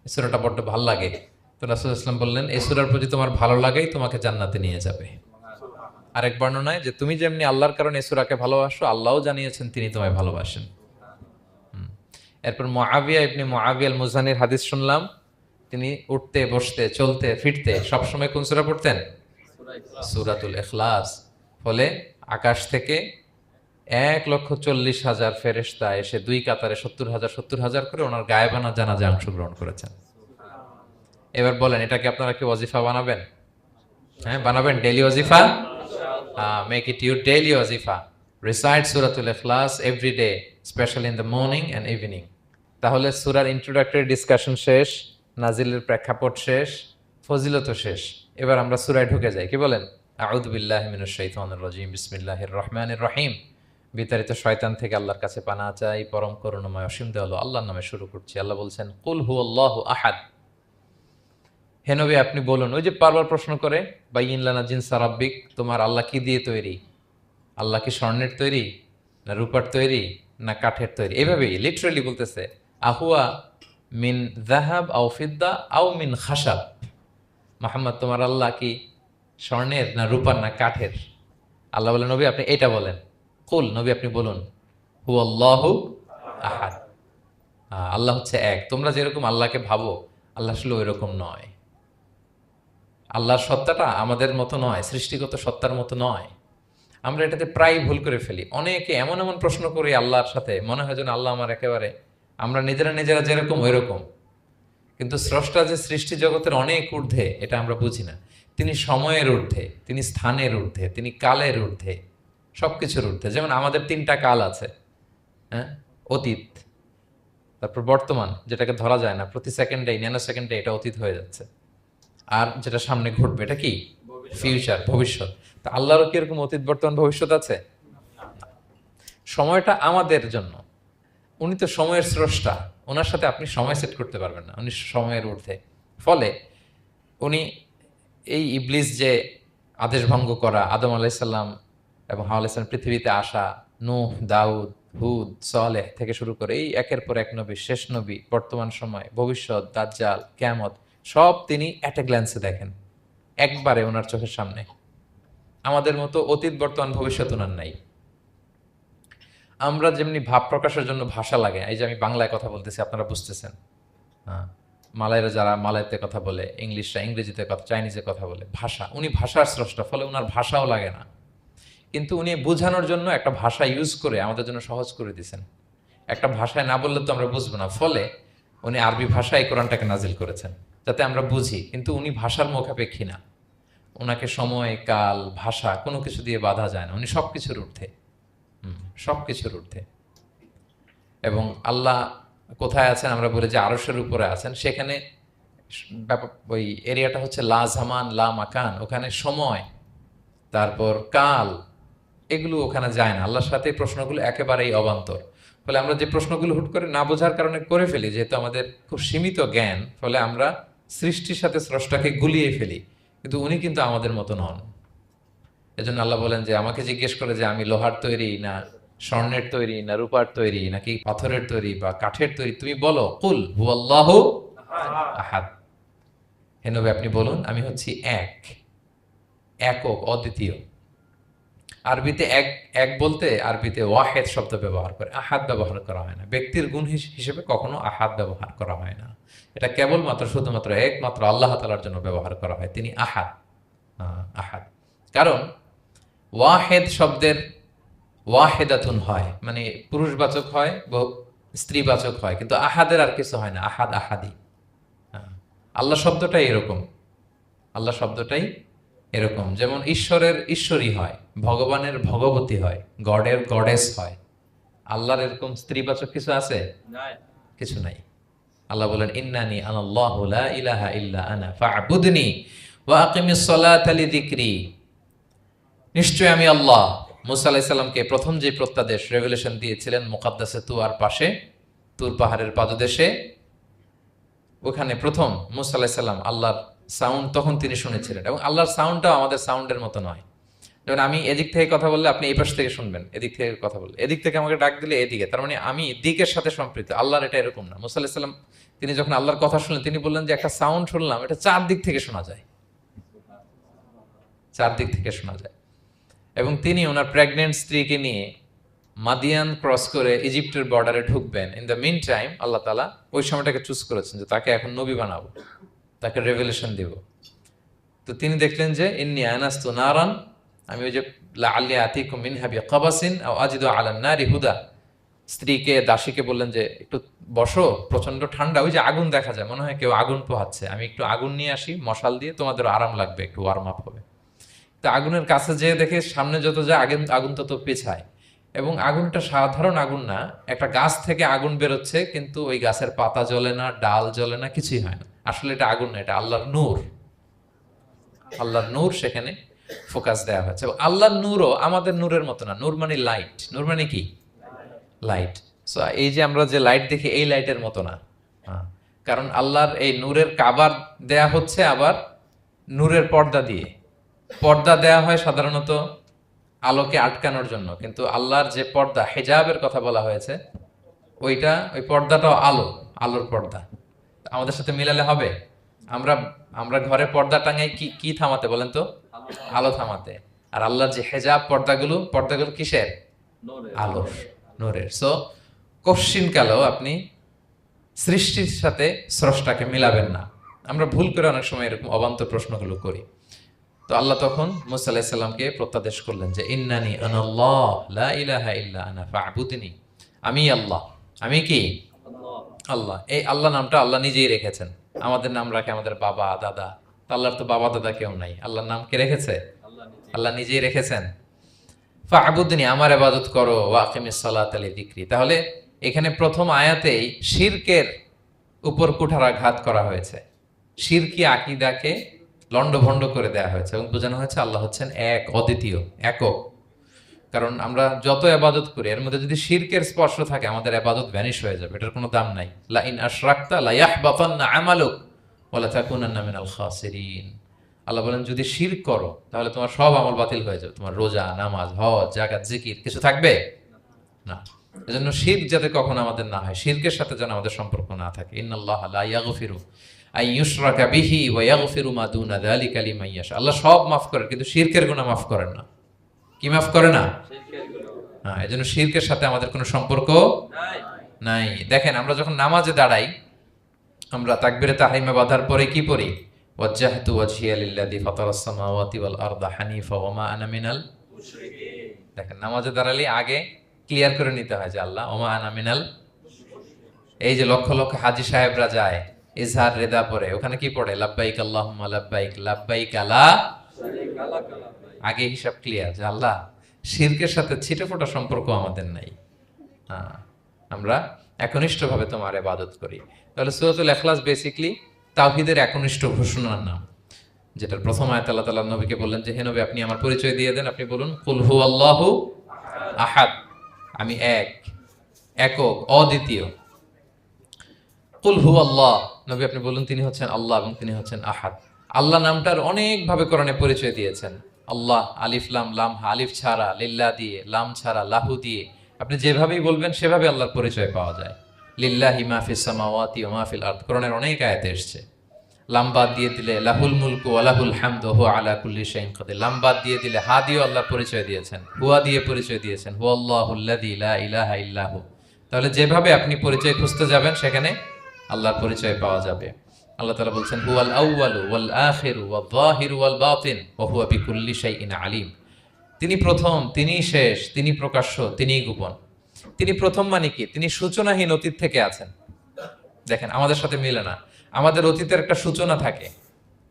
এই সূরাটা বড্ড ভালো লাগে। তো রাসূল সাল্লাল্লাহু আলাইহি ওয়াসাল্লাম বললেন, এই সূরার প্রতি তোমার ভালো লাগেই তোমাকে জান্নাতে নিয়ে যাবে। আরেক বর্ণনায় যে তুমি যেমনি আল্লাহর কারণে এই সূরাকে ভালোবাসো, আল্লাহও জানিয়েছেন তিনি তোমায় ভালোবাসেন। এরপর মুআবিয়া ইবনে মুআবিয়া আল মুজানির হাদিস শুনলাম, তিনি উঠতে বসতে চলতে ফিরতে সবসময় কোন সূরা পড়তেন? সূরাতুল ইখলাস। ফলে আকাশ থেকে 1,40,000 ফেরেশতা এসে দুই কাতারে 70,000 করে ওনার গায়েবানা জানাজায় অংশগ্রহণ করেছেন। এবার বলেন, এটাকে আপনারা কি ওয়াজিফা বানাবেন? হ্যাঁ, বানাবেন daily ওয়াজিফা? Make it your daily wazifa. Recite Suratul Ikhlas every day, especially in the morning and evening. তাহলে সূরার ইন্ট্রোডাক্টরি ডিসকাশন শেষ, নাজিলের প্রেক্ষাপট শেষ, ফজিলতও শেষ। এবার আমরা সূরায় ঢুকে যাই। কি বলেন? আউযু বিল্লাহি মিনাশ শাইতানির রাজিম, বিসমিল্লাহির রহমানির রহিম। বিতাড়িত শয়তান থেকে আল্লাহর কাছে পানাহ চাই, পরম করুণাময় অসীম দয়ালু আল্লাহর নামে শুরু করছি। আল্লাহ বলছেন, কুল হুয়াল্লাহু আহাদ। হে নবী আপনি বলুন, ওই যে বারবার প্রশ্ন করে, বাইয়িন লানা জিনসা রাব্বিক, তোমার আল্লাহ কি দিয়ে তৈরি? আল্লাহ কি স্বর্ণের তৈরি, না রূপার তৈরি, না কাঠের তৈরি? এভাবেই লিটারালি বলতেছে, আহুয়া মিন যাহাব আও ফিদ্দা আও মিন খাশাব। মুহাম্মদ তোমার আল্লাহ কি স্বর্ণের, না রূপার, না কাঠের? আল্লাহ বলেন, নবী আপনি এটা বলেন। কুল, নবী আপনি বলুন, হুয়াল্লাহু আহাদ, আল্লাহ হচ্ছে এক। তোমরা যেরকম আল্লাহকে ভাবো, আল্লাহ আসলে ওই রকম নয়। আল্লাহর সত্তাটা আমাদের মতো নয়, সৃষ্টিগত সত্তার মতো নয়। আমরা এটাতে প্রায় ভুল করে ফেলি। অনেকে এমন এমন প্রশ্ন করি আল্লাহর সাথে, মনে হয় যেন আল্লাহ আমার একেবারে, আমরা নিজেরা নিজেরা যেরকম ওই রকম। কিন্তু স্রষ্টা যে সৃষ্টি জগতের অনেক ঊর্ধ্বে, এটা আমরা বুঝি না। তিনি সময়ের ঊর্ধ্বে, তিনি স্থানের ঊর্ধ্বে, তিনি কালের ঊর্ধ্বে, সবকিছুর ঊর্ধ্বে। যেমন আমাদের 3টা কাল আছে, হ্যাঁ, অতীত, তারপর বর্তমান, যেটাকে ধরা যায় না, প্রতি সেকেন্ডে, ন্যানো সেকেন্ডে এটা অতীত হয়ে যাচ্ছে। আর যেটা সামনে ঘটবে এটা কি? ফিউচার, ভবিষ্যৎ। তা আল্লাহরও কি এরকম অতীত, বর্তমান, ভবিষ্যৎ আছে? সময়টা আমাদের জন্য, উনি তো সময়ের স্রষ্টা, ওনার সাথে আপনি সময় সেট করতে পারবেন না, উনি সময়ের ঊর্ধ্বে। ফলে উনি এই ইবলিস যে আদেশ ভঙ্গ করা, আদম আলাইসাল্লাম এবং হাওয়া আলাইসাল্লাম পৃথিবীতে আসা, নূহ, দাউদ, হুদ, সালেহ থেকে শুরু করে এই একের পর এক নবী, শেষ নবী, বর্তমান সময়, ভবিষ্যৎ, দাজ্জাল, কিয়ামত, সব তিনি অ্যাট এ গ্ল্যান্সে দেখেন, একবারে ওনার চোখের সামনে। আমাদের মতো অতীত, বর্তমান, ভবিষ্যৎ ওনার নাই। আমরা যেমনি ভাব প্রকাশের জন্য ভাষা লাগে, এই যে আমি বাংলায় কথা বলতেছি আপনারা বুঝতেছেন, হ্যাঁ, মালায়রা যারা মালায়তে কথা বলে, ইংলিশরা ইংরেজিতে কথা, চাইনিজে কথা বলে, ভাষা, উনি ভাষার স্রষ্টা, ফলে ওনার ভাষাও লাগে না। কিন্তু উনি বোঝানোর জন্য একটা ভাষা ইউজ করে আমাদের জন্য সহজ করে দিয়েছেন। একটা ভাষায় না বললে তো আমরা বুঝবো না, ফলে উনি আরবি ভাষায় কোরআনটাকে নাজিল করেছেন যাতে আমরা বুঝি। কিন্তু উনি ভাষার মুখাপেক্ষী না, ওনাকে সময়, কাল, ভাষা কোনো কিছু দিয়ে বাধা যায় না, উনি সব কিছুর ঊর্ধ্বে, সব কিছুর ঊর্ধ্বে। এবং আল্লাহ কোথায় আছেন? আমরা বলি যে আরশের উপরে আছেন। সেখানে ওই এরিয়াটা হচ্ছে লা জামান লা মাকান, ওখানে সময়, তারপর কাল, এগুলো ওখানে যায় না। আল্লাহর সাথে এই প্রশ্নগুলো একেবারেই অবান্তর। ফলে আমরা যে প্রশ্নগুলো হুট করে না বোঝার কারণে করে ফেলি, যেহেতু আমাদের খুব সীমিত জ্ঞান, ফলে আমরা সৃষ্টির সাথে স্রষ্টাকে গুলিয়ে ফেলি। কিন্তু উনি কিন্তু আমাদের মতো নন। এজন্য আল্লাহ বলেন যে আমাকে জিজ্ঞেস করে যে আমি লোহার তৈরি, না স্বর্ণের তৈরি, না রূপার তৈরি, নাকি পাথরের তৈরি বা কাঠের তৈরি, তুমি বলো, কুল হুয়াল্লাহু আহাদ। হে নবী আপনি বলুন, আমি হচ্ছি এক, একক, অদ্বিতীয়। আরবিতে এক, এক বলতে আরবিতে ওয়াহেদ শব্দ ব্যবহার করে, আহাদ ব্যবহার করা হয় না। ব্যক্তির গুণ হিসেবে কখনো আহাদ ব্যবহার করা হয় না। এটা কেবলমাত্র, শুধুমাত্র, একমাত্র আল্লাহ তাআলার জন্য ব্যবহার করা হয়। তিনি আহাদ, আহাদ। কারণ ওয়াহেদ শব্দের ওয়াহেদাতুন হয়, মানে পুরুষবাচক হয়, স্ত্রীবাচক হয়, কিন্তু আহাদের আর কিছু হয় না, আহাদ আহাদি। হ্যাঁ, আল্লাহ শব্দটাই এরকম, আল্লাহ শব্দটাই এরকম। যেমন ঈশ্বরের ঈশ্বরী হয়, ভগবানের ভগবতী হয়, গডের গডেস হয়। আল্লাহর এরকম স্ত্রীবাচক কিছু আছে? কিছু নাই। আল্লাহ বলেন ইন্নানি আনাল্লাহু লা ইলাহা ইল্লা আনা ফা'বুদনি ওয়া আকিমিস সালাতা লিযিকরি। নিশ্চয় আমি আল্লাহ। মুসা আলাইহিস সালামকে প্রথম যে প্রত্যাদেশ রেভেলেশন দিয়েছিলেন মুকাদ্দাসে তুয়ার পাশে, তুর পাহাড়ের পাদদেশে, ওখানে প্রথম মুসা আলাইহিস সালাম আল্লাহর সাউন্ড তখন তিনি শুনেছিলেন, এবং আল্লাহর সাউন্ডটাও আমাদের সাউন্ডের মতো নয়। যেমন আমি এদিক থেকে কথা বললে আপনি এই পাশ থেকে শুনবেন, এদিক থেকে কথা বললে এদিক থেকে আমাকে ডাক দিলে এদিকে, তার মানে আমি দিকের সাথে সম্পৃক্ত। আল্লাহর এটা এরকম না। মুসা আলাইহিস সালাম তিনি যখন আল্লাহর কথা শুনলেন, তিনি বললেন যে একটা সাউন্ড শুনলাম, এটা চারদিক থেকে শোনা যায়, চারদিক থেকে শোনা যায়। এবং তিনি ওনার প্রেগনেন্ট স্ত্রীকে নিয়ে মাদিয়ান ক্রস করে ইজিপ্টের বর্ডারে ঢুকবেন। ইন দ্য মিন টাইম আল্লাহ তাআলা ওই সময়টাকে চুজ করেছেন যে তাকে এখন নবী বানাবো, তাকে রেভেলেশন দিব। তো তিনি দেখলেন যে ইন্নী আনাস্তু নারান, আমি ওই যে লাআল্লি আতিকুম মিনহা বিকাবাসিন আও আজিদু আলান নারি হুদা, স্ত্রীকে দাসীকে বললেন যে একটু বসো, প্রচন্ড ঠান্ডা, ওই যে আগুন দেখা যায়, মনে হয় কেউ আগুন পোহাচ্ছে, আমি একটু আগুন নিয়ে আসি মশাল দিয়ে, তোমাদের আরাম লাগবে, একটু ওয়ার্ম আপ হবে। তো আগুনের কাছে যেয়ে দেখে সামনে যত যায় আগুন তত পেছায়, এবং আগুনটা সাধারণ আগুন না, একটা গাছ থেকে আগুন বেরোচ্ছে, কিন্তু ওই গাছের পাতা জ্বলে না, ডাল জ্বলে না, কিছুই হয় না। আসলে এটা আগুন না, এটা আল্লাহর নূর। আল্লাহর নূর সেখানে ফোকাস দেওয়া হয়েছে। এবং আল্লাহর নূরও আমাদের নূরের মতো না। নূর মানে লাইট, নূর মানে কি? লাইট। সো এই যে আমরা যে লাইট দেখি, এই লাইটের মতো না। হ্যাঁ, কারণ আল্লাহর এই নূরের কাবার দেয়া হচ্ছে আবার নূরের পর্দা দিয়ে। পর্দা দেয়া হয় সাধারণত আলোকে আটকানোর জন্য, কিন্তু আল্লাহর যে পর্দা, হেজাবের কথা বলা হয়েছে, ওই পর্দাটাও আলো, আলোর পর্দা। আমাদের সাথে মিলালে হবে? আমরা আমরা ঘরে পর্দা টাঙাই কি কি থামাতে বলেন তো? আলো থামাতে। আর আল্লাহর যে হেজাব পর্দাগুলো কিসের? আলোর, নূরের। সো কশ্চিন কালেও আপনি সৃষ্টির সাথে স্রষ্টাকে মিলাবেন না। আমরা ভুল করে অনেক সময় এরকম অবান্তর প্রশ্নগুলো করি। তো আল্লাহ তখন মুসা আলাইহিস সালামকে প্রত্যাদেশ করলেন যে ইন্নানি আনাল্লাহ লা ইলাহা ইল্লা আনা ফা'বুদনি, আমি আল্লাহ। আমি কি? আল্লাহ। এই আল্লাহ নামটা আল্লাহ নিজেই রেখেছেন। আমাদের নাম রাখে আমাদের বাবা দাদা, আল্লাহর তো বাবা দাদা কেউ নাই। আল্লাহর নাম কে রেখেছে? আল্লাহ নিজেই রেখেছেন। ফা'বুদনি, আমার ইবাদত করো, ওয়া আকিমিস সালাতা লিযিকরি। তাহলে এখানে প্রথম আয়াতেই শিরকের উপর কুঠারাঘাত করা হয়েছে, শিরকি আকীদাকে লন্ডভন্ড করে দেয়া হয়েছে, এবং বোঝানো হয়েছে আল্লাহ হচ্ছেন এক, অদ্বিতীয়, একক। কারণ আমরা যত ইবাদত করি এর মধ্যে যদি শিরকের স্পর্শ থাকে, আমাদের ইবাদত ভ্যানিশ হয়ে যাবে, এটার কোনো দাম নাই। লা ইন আশরাকতা লা ইয়াহবাতান্না আমালুক ওয়া লা তাকুনান্না মিনাল খাসিরিন। আল্লাহ বলেন যদি শিরক করো তাহলে তোমার সব আমল বাতিল হয়ে যাবে, তোমার রোজা, নামাজ, হজ, যাকাত, জিকির কিছু থাকবে না। এজন্য শিরক যাতে কখনো আমাদের না হয়, শিরকের সাথে যেন আমাদের সম্পর্ক না থাকে। ইন্নাল্লাহা লা ইয়াগফিরু আন ইউশরাকা বিহি ওয়া ইয়াগফিরু মা দুনা যালিকা লিমান ইয়াশা। আল্লাহ সব মাফ করেন, কিন্তু শিরকের গুনাহ মাফ করেন না। কি মাফ করে না? হ্যাঁ, এজন্য শিরকের সাথে আমাদের কোনো সম্পর্ক নাই। দেখেন আমরা যখন নামাজে দাঁড়াই, আমরা তাকবীরে তাহরিমে বাঁধার পরে কি পড়ি? ওয়াজ্জাহতু ওয়াজহিয়া লিল্লাযী ফাতারাস সামাওয়াতি ওয়াল আরদা হানিফা ওয়া মা আনা মিনাল মুশরিকিন। দেখেন নামাজে দাঁড়ালে আগে ক্লিয়ার করে নিতে হয় যে আল্লাহ ওয়া মা আনা মিনাল। এই যে লক্ষ লক্ষ হাজী সাহেবরা যায় ইজহার রিদা পড়ে, ওখানে কি পড়ে? লাব্বাইক আল্লাহুম্মা লাব্বাইক লাব্বাইক লা শারীকা লাক। আগে হিসাব ক্লিয়ার যে আল্লাহ শিরকের সাথে ছিটেফোঁটা সম্পর্ক আমাদের নাই। হ্যাঁ, আমরা একনিষ্ঠভাবে তোমার ইবাদত করি। তাহলে সূরাতুল ইখলাস বেসিক্যালি তাওহীদের একনিষ্ঠ ঘোষণার নাম, যেটার প্রথম আয়াত আল্লাহ তাআলা নবীকে বললেন যে হে নবী আপনি আমার পরিচয় দিয়ে দেন, আপনি বলুন কুল হুয়াল্লাহু আহাদ, আমি এক, একক, অদ্বিতীয়। কুল হুয়াল্লাহ, নবী আপনি বলুন তিনি হচ্ছেন আল্লাহ এবং তিনি হচ্ছেন আহাদ। আল্লাহ নামটার অনেকভাবে কোরআনে পরিচয় দিয়েছেন। আল্লাহ আলিফ লাম, লাম আলিফ ছাড়া, লিল্লাহ দিয়ে, লাম ছাড়া, লাহু দিয়ে, আপনি যেভাবেই বলবেন সেভাবে আল্লাহর পরিচয় পাওয়া যায়। লিল্লাহি মা ফিস সামাওয়াতি ওয়া মা ফিল আরদ, কোরআনের অনেক আয়াতে এসেছে। লাম বাদ দিয়ে দিলে লাহুল মুলকু ওয়া লাহুল হামদু ওয়া হুয়া আলা কুল্লি শাইইন কাদির। লাম বাদ দিয়ে দিলে হা দিয়ে আল্লাহর পরিচয় দিয়েছেন, হুয়া দিয়ে পরিচয় দিয়েছেন, হুয়াল্লাহুল্লাযী লা ইলাহা ইল্লা হু। তাহলে যেভাবে আপনি পরিচয় খুঁজতে যাবেন সেখানে আল্লাহর পরিচয় পাওয়া যাবে। আল্লাহ তাআলা বলছেন হুয়াল আউয়ালু ওয়াল আখিরু ওয়াল যাহিরু ওয়াল বাতিন ওয়া হুয়া বিকুল্লি শাইইন আলিম। তিনি প্রথম, তিনি শেষ, তিনি প্রকাশ্য, তিনি গোপন। তিনি প্রথম মানে কি? তিনি সূচনাহীন অতীত থেকে আছেন। দেখেন আমাদের সাথে মিলে না। আমাদের অতীতের একটা সূচনা থাকে,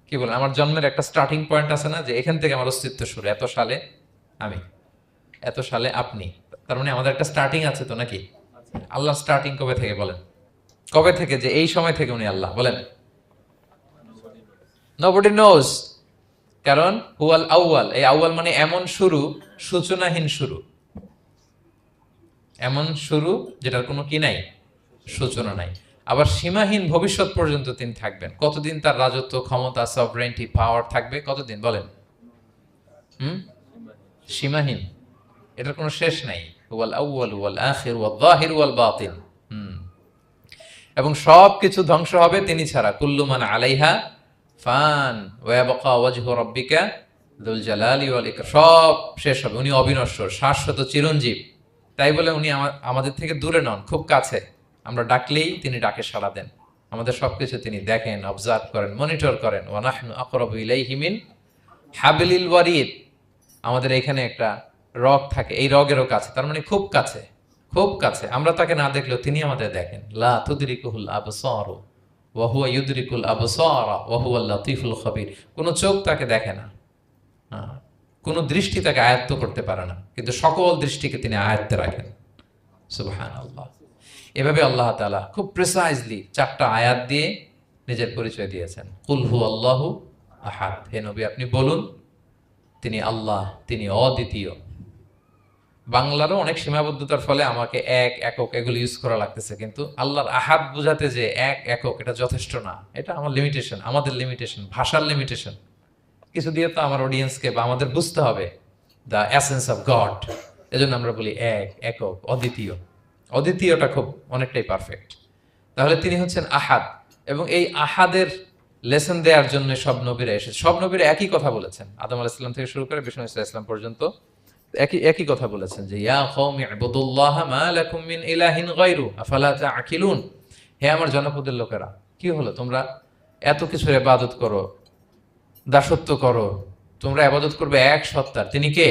কি বলেন, আমার জন্মের একটা স্টার্টিং পয়েন্ট আছে না, যে এখান থেকে আমার অস্তিত্ব শুরু, এত সালে আমি, এত সালে আপনি। তার মানে আমাদের একটা স্টার্টিং আছে তো নাকি? আল্লাহ স্টার্টিং কবে থেকে বলেন? কবে থেকে, যে এই সময় থেকে উনি আল্লাহ বলেন? Nobody knows. কারণ হুয়াল আউয়াল, এই আউয়াল মানে এমন শুরু, সূচনাহীন শুরু, এমন শুরু যেটার কোনো কি নাই, সূচনা নাই। আবার সীমাহীন ভবিষ্যৎ পর্যন্ত তিনি থাকবেন। কতদিন তার রাজত্ব, ক্ষমতা, সভরেন্টি, পাওয়ার থাকবে? কতদিন বলেন? সীমাহীন, এটার কোনো শেষ নাই। হুয়াল আউয়াল ওয়াল আখির ওয়াল যাহির ওয়াল বাতিন। এবং সব কিছু ধ্বংস হবে তিনি ছাড়া। কুল্লু মান আলাইহা ফান ওয়া ইয়াবকা ওয়াজহু রাব্বিকা যুল জালালি ওয়াল ইকরাম। সব শেষ হবে, উনি অবিনশ্বর, শাশ্বত, চিরঞ্জীব। তাই বলে উনি আমাদের থেকে দূরে নন, খুব কাছে। আমরা ডাকলেই তিনি ডাকে সাড়া দেন। আমাদের সবকিছু তিনি দেখেন, অবজার্ভ করেন, মনিটর করেন। ওয়া নাহনু আকরাবু ইলাইহি মিন হাবলিল ওয়ারিদ। আমাদের এখানে একটা রগ থাকে, এই রগেরও কাছে, তার মানে খুব কাছে, খুব কাছে। আমরা তাকে না দেখলেও তিনি আমাদের দেখেন। লা তুদরিকুহুল আবসারু ওয়া হুয়া ইউদরিকুল আবসারা ওয়া হুয়াল লাতীফুল খবীর। কোনো চোখ তাকে দেখে না, কোনো দৃষ্টি তাকে আয়ত্ত করতে পারে না, কিন্তু সকল দৃষ্টিকে তিনি আয়ত্তে রাখেন। সুবহানাল্লাহ। এভাবে আল্লাহ তাআলা খুব প্রিসাইজলি 4টা আয়াত দিয়ে নিজের পরিচয় দিয়েছেন। কুল হু আল্লাহু আহাদ। হে নবী আপনি বলুন তিনি আল্লাহ, তিনি অদ্বিতীয়। বাংলারও অনেক সীমাবদ্ধতার ফলে আমাকে এক, একক এগুলো ইউজ করা লাগতেছে, কিন্তু আল্লাহর আহাদ বোঝাতে যে এক, একক, এটা যথেষ্ট না। এটা আমার লিমিটেশন, আমাদের লিমিটেশন, ভাষার লিমিটেশন। কিছু দিয়ে তো আমার অডিয়েন্সকে বা আমাদের বুঝতে হবে দ্য এসেন্স অফ গড। এজন্য আমরা বলি এক, একক, অদ্বিতীয়। অদ্বিতীয়টা খুব অনেকটাই পারফেক্ট। তাহলে তিনি হচ্ছেন আহাদ, এবং এই আহাদের লেসন দেওয়ার জন্য সব নবীরা এসেছে। সব নবীরা একই কথা বলেছেন, আদম আলাইহিস সালাম থেকে শুরু করে বিষ্ণু ইসা ইসলাম পর্যন্ত একই কথা বলেছেন, যে ইয়া কওমি ইবুদুল্লাহ মা লাকুম মিন ইলাহিন গায়রু আফালা তাআকিলুন। হে আমার জনপদের লোকেরা, কি হলো তোমরা এত কিছুর ইবাদত করো, দাসত্ব করো, তোমরা ইবাদত করবে এক সত্তার, তিনি কে?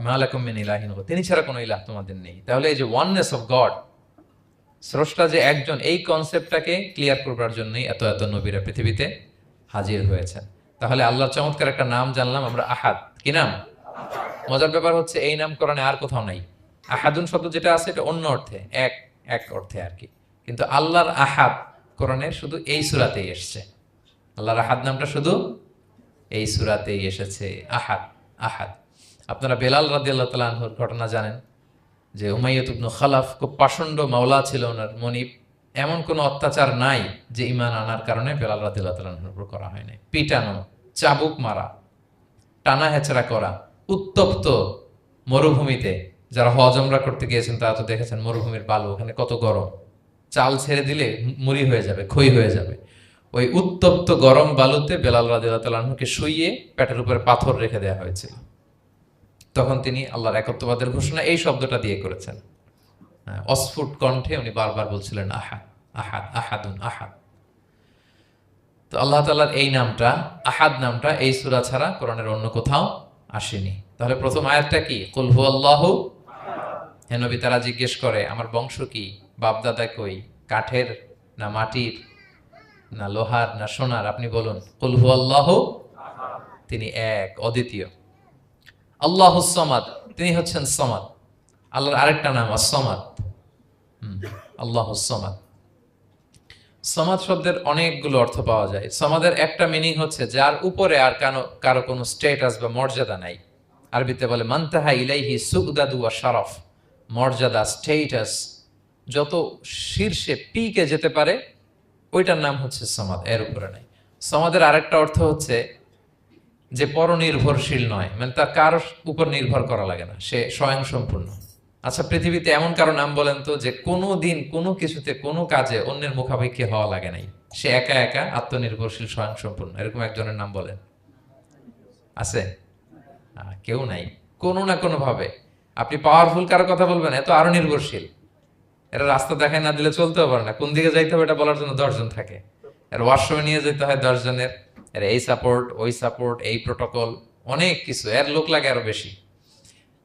মা লাকুম মিন ইলাহিন গায়রু, তিনি ছাড়া কোনো ইলাহ তোমাদের নেই। তাহলে এই যে ওয়াননেস অফ গড, স্রষ্টা যে একজন, এই কনসেপ্টটাকে ক্লিয়ার করবার জন্যই এত এত নবীরা পৃথিবীতে হাজির হয়েছেন। তাহলে আল্লাহর চমৎকার একটা নাম জানলাম আমরা, আহাদ। কি নাম? মজার ব্যাপার হচ্ছে এই নাম কোরআনে আর কোথাও নাই। আহাদুন শব্দ যেটা আছে এটা অন্য অর্থে, এক, এক অর্থে আর কি। কিন্তু আল্লাহর আহাদ কোরআনের শুধু এই সূরাতেই এসেছে। আল্লাহর আহাদ নামটা শুধু এই সূরাতেই এসেছে। আহাদ, আহাদ। আপনারা বেলাল রাদিয়াল্লাহু তাআলা আনহুর ঘটনা জানেন, যে উমাইয়াত ইবনে খালাফ খুব পাষণ্ড মাওলা ছিল ওনার, মনিব। এমন কোনো অত্যাচার নাই যে ঈমান আনার কারণে বেলাল রাদিয়াল্লাহু তাআলা আনহুর উপর করা হয় নাই। পিটানো, চাবুক মারা, টানা হেচড়া করা, উত্তপ্ত মরুভূমিতে। যারা হজ ওমরা করতে গিয়েছেন তারা তো দেখেছেন মরুভূমির বালু, ওখানে কত গরম, চাল ছেড়ে দিলে মুড়ি হয়ে যাবে, খই হয়ে যাবে। ওই উত্তপ্ত গরম বালুতে বেলাল রাদিয়াল্লাহু তাআলা আনহুকে শুইয়ে পেটের উপরে পাথর রেখে দেওয়া হয়েছিল। তখন তিনি আল্লাহর একত্ববাদের ঘোষণা এই শব্দটা দিয়ে করেছেন। অস্ফুট কণ্ঠে উনি বারবার বলছিলেন আহাদ, আহাদ, আহাদুন, আহাদ। তো আল্লাহ তাআলার এই নামটা, আহাদ নামটা, এই সূরা ছাড়া কোরআনের অন্য কোথাও আসেনি। তাহলে প্রথম আয়াতটা কি? কুল হু আল্লাহু। হে নবী তারা জিজ্ঞেস করে আমার বংশ কি, বাপদাদা কই, কাঠের না মাটির না লোহার না সোনার, আপনি বলুন কুল হু আল্লাহু, তিনি এক, অদ্বিতীয়। আল্লাহুস সামাদ, তিনি হচ্ছেন সামাদ। আল্লাহর আরেকটা নাম আস-সামাদ। আল্লাহুস সামাদ। সামাদ শব্দের অনেকগুলো অর্থ পাওয়া যায়। সামাদের একটা মিনিং হচ্ছে যার উপরে আর কারো কোনো স্ট্যাটাস বা মর্যাদা নাই। আরবিতে বলে মানতাহা ইলাইহি সুগদাদু ওয়া শারাফ। মর্যাদা, স্ট্যাটাস যত শীর্ষে, পিকে যেতে পারে, ওইটার নাম হচ্ছে সামাদ, এর উপরে নাই। সামাদের আরেকটা অর্থ হচ্ছে যে পরনির্ভরশীল নয়, মানে তার কারোর উপর নির্ভর করা লাগে না, সে স্বয়ং সম্পূর্ণ। আচ্ছা পৃথিবীতে এমন কারো নাম বলেন তো যে কোনো দিন কোনো কিছুতে কোনো কাজে অন্যের মুখাপেক্ষী হওয়া লাগে নাই, সে একা একা আত্মনির্ভরশীল, স্বয়ং সম্পূর্ণ, এরকম একজনের নাম বলেন? আছে? কেউ নাই। কোনো না কোনো ভাবে আপনি পাওয়ারফুল কারো কথা বলবেন, এত আরো নির্ভরশীল। এরা রাস্তা দেখায় না দিলে চলতেও পারে না, কোন দিকে যাইতে হবে এটা বলার জন্য 10 জন থাকে। এর ওয়াশরুমে নিয়ে যেতে হয় 10 জনের, এর এই সাপোর্ট, ওই সাপোর্ট, এই প্রোটোকল, অনেক কিছু, এর লোক লাগে আরো বেশি।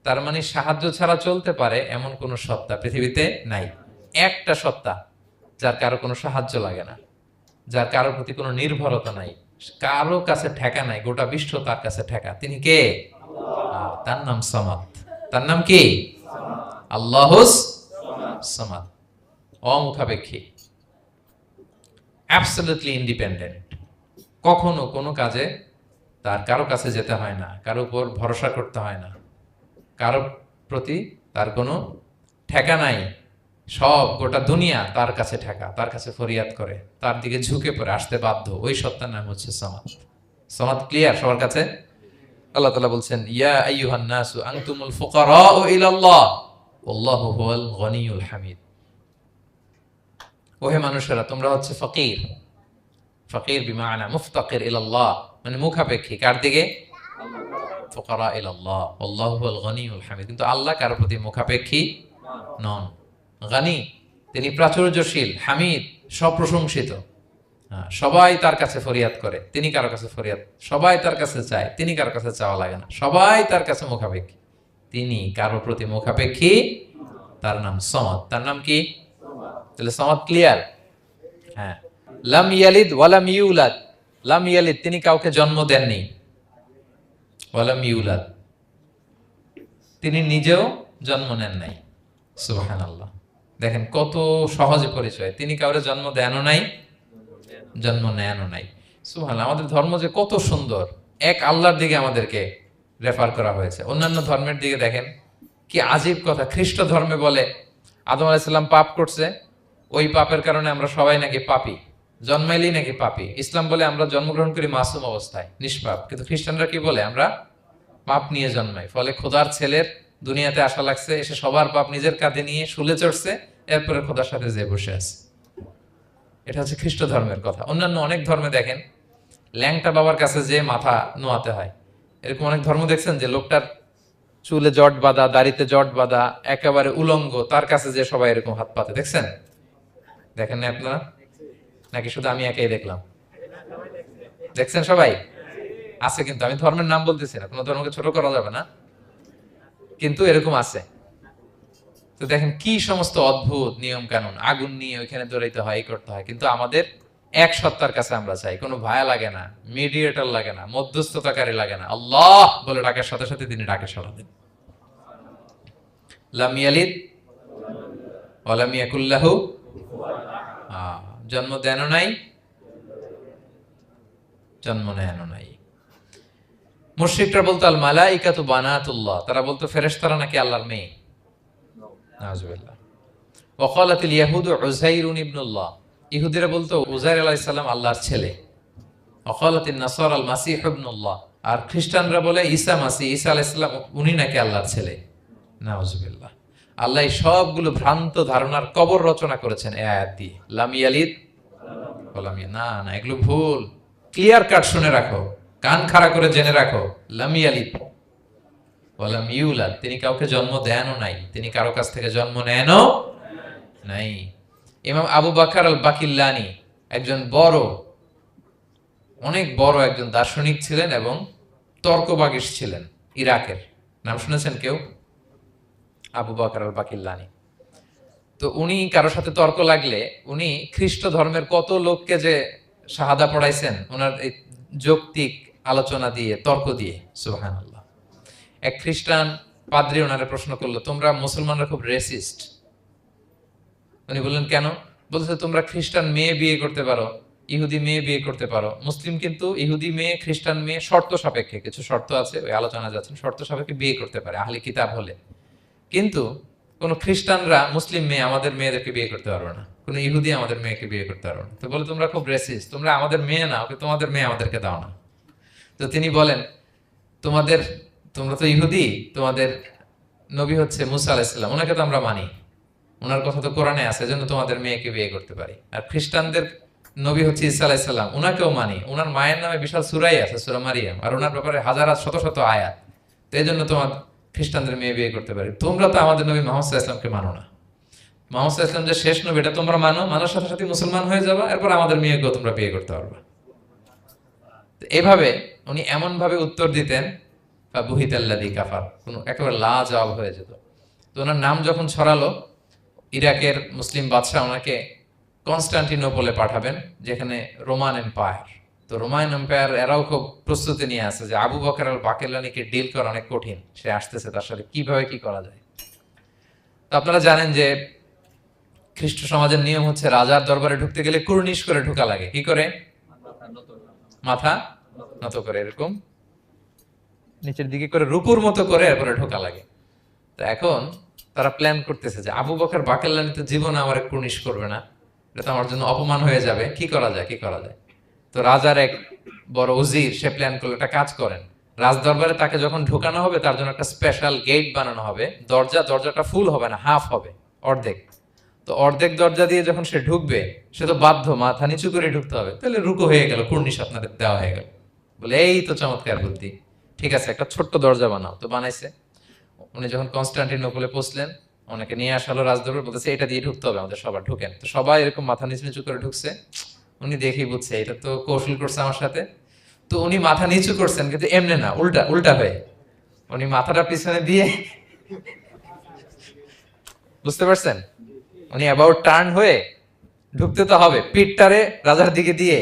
তার মানে সাহায্য ছাড়া চলতে পারে এমন কোন সত্তা পৃথিবীতে নাই। একটা সত্তা যার কারো কোনো সাহায্য লাগে না, যার কারোর প্রতি কোনো নির্ভরতা নাই, কারো কাছে ঠেকা নাই, গোটা বিশ্ব তার কাছে ঠেকা। তিনি কে? তার নাম সামাদ। তার নাম কি? আল্লাহুস সামাদ। অমুখাপেক্ষী, অ্যাবসলিউটলি ইন্ডিপেন্ডেন্ট। কখনো কোনো কাজে তার কারো কাছে যেতে হয় না, কারো উপর ভরসা করতে হয় না, কারো প্রতি তার কোনো ঠেকা নাই। সব গোটা দুনিয়া তার কাছে ঠেকা, তার কাছে ফরিয়াদ করে, তার দিকে ঝুঁকে পড়ে আসতে বাধ্য। ওই সত্তার নাম হচ্ছে সামাদ। সামাদ ক্লিয়ার সবার কাছে? আল্লাহ তাআলা বলছেন, ইয়া আইয়ুহান নাসু আনতুমুল ফুকারাউ ইলাল্লাহ ওয়াল্লাহু হুয়াল গনিয়ুল হামিদ। ওহে মানুষেরা, তোমরা হচ্ছে ফকির। ফকির বিমানা মুফতাকির ইলাল্লাহ, মানে মুখাপেক্ষী। কার দিকে? ফুকারা ইলাল্লাহ ওয়াল্লাহু হুয়াল গনিয়ুল হামিদ। কিন্তু আল্লাহ কারো প্রতি মুখাপেক্ষী নন। গানি, তিনি প্রাচুর্যশীল, হামিদ, সপ্রশংসিত। সবাই তার কাছে ফরিয়াদ করে, তিনি কারো কাছে ফরিয়াদ, সবাই তার কাছে চায়, তিনি কারো কাছে চাওয়া লাগে না, সবাই তার কাছে মুখাপেক্ষী, তিনি কারো প্রতি মুখাপেক্ষী। তার নাম সমাদ। তার নাম কি? তাহলে সমাদ ক্লিয়ার? হ্যাঁ। লাম ইয়ালিদ ওয়ালাম ইউলাদ। লাম ইয়ালিদ, তিনি কাউকে জন্ম দেননি। ওয়ালাম ইউলাদ, তিনি নিজেও জন্ম নেন নাই। সুবহানাল্লাহ। দেখেন কত সহজে পরিচয়। তিনি কাউরে জন্ম দেনও নাই, জন্ম নেনও নাই। সুবহানাল্লাহ। আমাদের ধর্ম যে কত সুন্দর, এক আল্লাহর দিকে আমাদেরকে রেফার করা হয়েছে। অন্যান্য ধর্মের দিকে দেখেন কি আজীব কথা। খ্রিস্ট ধর্মে বলে আদম আলাইহিস সালাম পাপ করছে, ওই পাপের কারণে আমরা সবাই নাকি পাপী, জন্মাইলেই নাকি পাপী। ইসলাম বলে আমরা জন্মগ্রহণ করি মাসুম অবস্থায়, নিষ্পাপ। কিন্তু খ্রিস্টানরা কি বলে? আমরা পাপ নিয়ে জন্মাই, ফলে খোদার ছেলের দুনিয়াতে আসা লাগছে, এসে সবার পাপ নিজের কাঁধে নিয়ে শুলে চড়ছে, এরপরে খোদার সাথে যে বসে আছে। এটা হচ্ছে খ্রিস্ট ধর্মের কথা। অন্যান্য অনেক ধর্মে দেখেন ল্যাংটা বাবার কাছে যে মাথা নোয়াতে হয়। এরকম অনেক ধর্ম দেখছেন যে লোকটার চুলে জট বাঁধা, দাড়িতে জট বাঁধা, একেবারে উলঙ্গ, তার কাছে যে সবাই এরকম হাত পাতে। দেখছেন? দেখেন না আপনারা? নাকি শুধু আমি একাই দেখলাম? দেখছেন সবাই? আছে, কিন্তু আমি ধর্মের নাম বলতেছি না, কোনো ধর্মকে ছোট করা যাবে না, কিন্তু এরকম আছে। তো দেখেন কি সমস্ত অদ্ভুত নিয়ম কানুন। আগুন নিয়ে ওইখানে দৌড়াইতে হয়, এই করতে হয়। কিন্তু আমাদের এক সত্তার কাছে আমরা চাই, কোনো ভায়া লাগে না, মিডিয়েটর লাগে না, মধ্যস্থতাকারী লাগে না। আল্লাহ বলে ডাকার সাথে সাথে তিনি ডাকে সাড়া দেন। লাম ইয়ালিদ ওয়া লাম ইয়াকুল লাহু, জন্ম দেনও নাই, জন্ম নেনও নাই। মুশরিকরা বলতো আল মালাইকাতু বানাতুল্লাহ, তারা বলতো ফেরেশতারা নাকি আল্লাহর মেয়ে। নাউজুবিল্লাহ। ওয়া ক্বালাতিল ইয়াহুদু উযাইরুন ইবনুল্লাহ, ইহুদিরা বলতো উযাইর আলাইহিস সালাম আল্লাহর ছেলে। ওয়া ক্বালাতিন নাসারা আল মাসীহ ইবনুল্লাহ, আর খ্রিস্টানরা বলে ঈসা মাসীহ, ঈসা আলাইহিস সালাম উনি নাকি আল্লাহর ছেলে। নাউজুবিল্লাহ। আল্লাহ সবগুলো ভ্রান্ত ধারণার কবর রচনা করেছেন এই আয়াত দিয়ে। লাম ইয়ালিদ ওয়া লাম না না, এগুলো ভুল। ক্লিয়ার কাট শুনে রাখো, কান খাড়া করে জেনে রাখো। লাম ইয়ালিদ ওয়া লাম ইউলাদ, তিনি কাউকে জন্ম দেনও নাই, তিনি কারো কাছ থেকে জন্ম নেনও নাই। ইমাম আবু বকর আল বাকিল্লানি একজন বড়, অনেক বড় একজন দার্শনিক ছিলেন এবং তর্কবাগীশ ছিলেন, ইরাকের। নাম শুনেছেন কেউ? আবু বকর আল বাকিল্লানি। তো উনি কারো সাথে তর্ক লাগলে উনি খ্রিস্ট ধর্মের কত লোককে যে শাহাদা পড়াইছেন ওনার এই যৌক্তিক আলোচনা দিয়ে, তর্ক দিয়ে। সুবহানাল্লাহ। এক খ্রিস্টান পাদ্রী ওনারে প্রশ্ন করলো, তোমরা মুসলমানরা খুব রেসিস্ট। উনি বললেন কেন? বলছে তোমরা খ্রিস্টান মেয়ে বিয়ে করতে পারো, ইহুদি মেয়ে বিয়ে করতে পারো, মুসলিম কিন্তু ইহুদি মেয়ে, খ্রিস্টান মেয়ে শর্ত সাপেক্ষে, কিছু শর্ত আছে, ওই আলোচনা যাচ্ছেন, শর্ত সাপেক্ষে বিয়ে করতে পারে আহলি কিতাব হলে। কিন্তু কোন খ্রিস্টানরা মুসলিম মেয়ে আমাদের মেয়েদেরকে বিয়ে করতে পারবে না, কোন ইহুদি আমাদের মেয়েকে বিয়ে করতে পারবে না। তো বলে তোমরা খুব রেসিস্ট, তোমরা আমাদের মেয়ে না, ওকে তোমাদের মেয়ে আমাদেরকে দাও না। তো তিনি বলেন তোমরা তো ইহুদি, তোমাদের নবী হচ্ছে মুসা আলাইহিস সালাম, ওনাকে তো আমরা মানি, ওনার কথা তো কোরআনে আছে, এজন্য তোমাদের মেয়েকে বিয়ে করতে পারি। আর খ্রিস্টানদের নবী হচ্ছে ঈসা আলাইহিস সালাম, ওনাকেও মানি, ওনার মায়ের নামে বিশাল সূরাই আছে, সূরা মারিয়াম, আর ওনার ব্যাপারে হাজার শত শত আয়াত। তো এই জন্য তোমার খ্রিস্টানদের মেয়ে বিয়ে করতে পারি। তোমরা তো আমাদের নবী মুহাম্মদ সাল্লাল্লাহু আলাইহি ওয়াসাল্লামকে মানো না। মুহাম্মদ সাল্লাল্লাহু আলাইহি ওয়াসাল্লাম যে শেষ নবী, এটা তোমরা মানার সাথে সাথে মুসলমান হয়ে যাবে, এরপর আমাদের মেয়েকেও তোমরা বিয়ে করতে পারবে। এভাবে উনি এমন ভাবে উত্তর দিতেন ফাবুহিতাল্লাযী কাফার, কোন একেবারে লাজবাব হয়ে যেত। তো ওনার নাম যখন ছড়ালো, ইরাকের মুসলিম বাদশাহ ওনাকে কনস্টান্টিনোপলে পাঠাবেন, যেখানে রোমান এম্পায়ার। তো রোমান এম্পায়ার এরাও খুব প্রস্তুতি নিয়ে আছে যে আবু বকর আল বাকিলানিকে ডিল করা অনেক কঠিন, সে আসতেছে, তার সাথে কিভাবে কি করা যায়। তো আপনারা জানেন যে খ্রিস্ট সমাজের নিয়ম হচ্ছে রাজার দরবারে ঢুকতে গেলে কুর্নিশ করে ঢোকা লাগে। কি করে? মাথা নত করে, এরকম নিচের দিকে করে রুকুর মতো করে এরপরে ঢোকা লাগে। তো এখন তারা প্ল্যান করতেছে যে আবু বকর বাকেল্লানি তো জীবনে আমার কুর্নিশ করবে না, এটা তো আমার জন্য অপমান হয়ে যাবে, কি করা যায় কি করা যায়। তো রাজার এক বড় উজির সে প্ল্যান করলো, একটা কাজ করেন, রাজ দরবারে তাকে যখন ঢোকানো হবে তার জন্য একটা স্পেশাল গেট বানানো হবে। দরজাটা ফুল হবে না, হাফ হবে, অর্ধেক। তো অর্ধেক দরজা দিয়ে যখন সে ঢুকবে, সে তো বাধ্য মাথা নিচু করে ঢুকতে হবে, তাহলে রুকু হয়ে গেল, কুর্নিশ আপনাদের দেওয়া হয়ে গেল। বলে এই তো চমৎকার বুদ্ধি, ঠিক আছে একটা ছোট্ট দরজা বানাও। তো বানাইছে। উনি যখন কনস্টান্টিনোপলে পৌঁছলেন, ওনাকে নিয়ে আসালো রাজদরবার, বলতেছে এটা দিয়ে ঢুকতে হবে আমাদের, সবার ঢুকেন। তো সবাই এরকম মাথা নিচু নিচু করে ঢুকছে। উনি দেখেই বুঝছে এটা তো কৌশল করছে আমার সাথে। তো উনি মাথা নিচু করছেন, কিন্তু এমনি না, উল্টা উল্টা হয়ে উনি মাথাটা পিছনে দিয়ে, বুঝতে পারছেন, উনি অ্যাবাউট টার্ন হয়ে ঢুকতে তো হবে, পিঠটারে রাজার দিকে দিয়ে,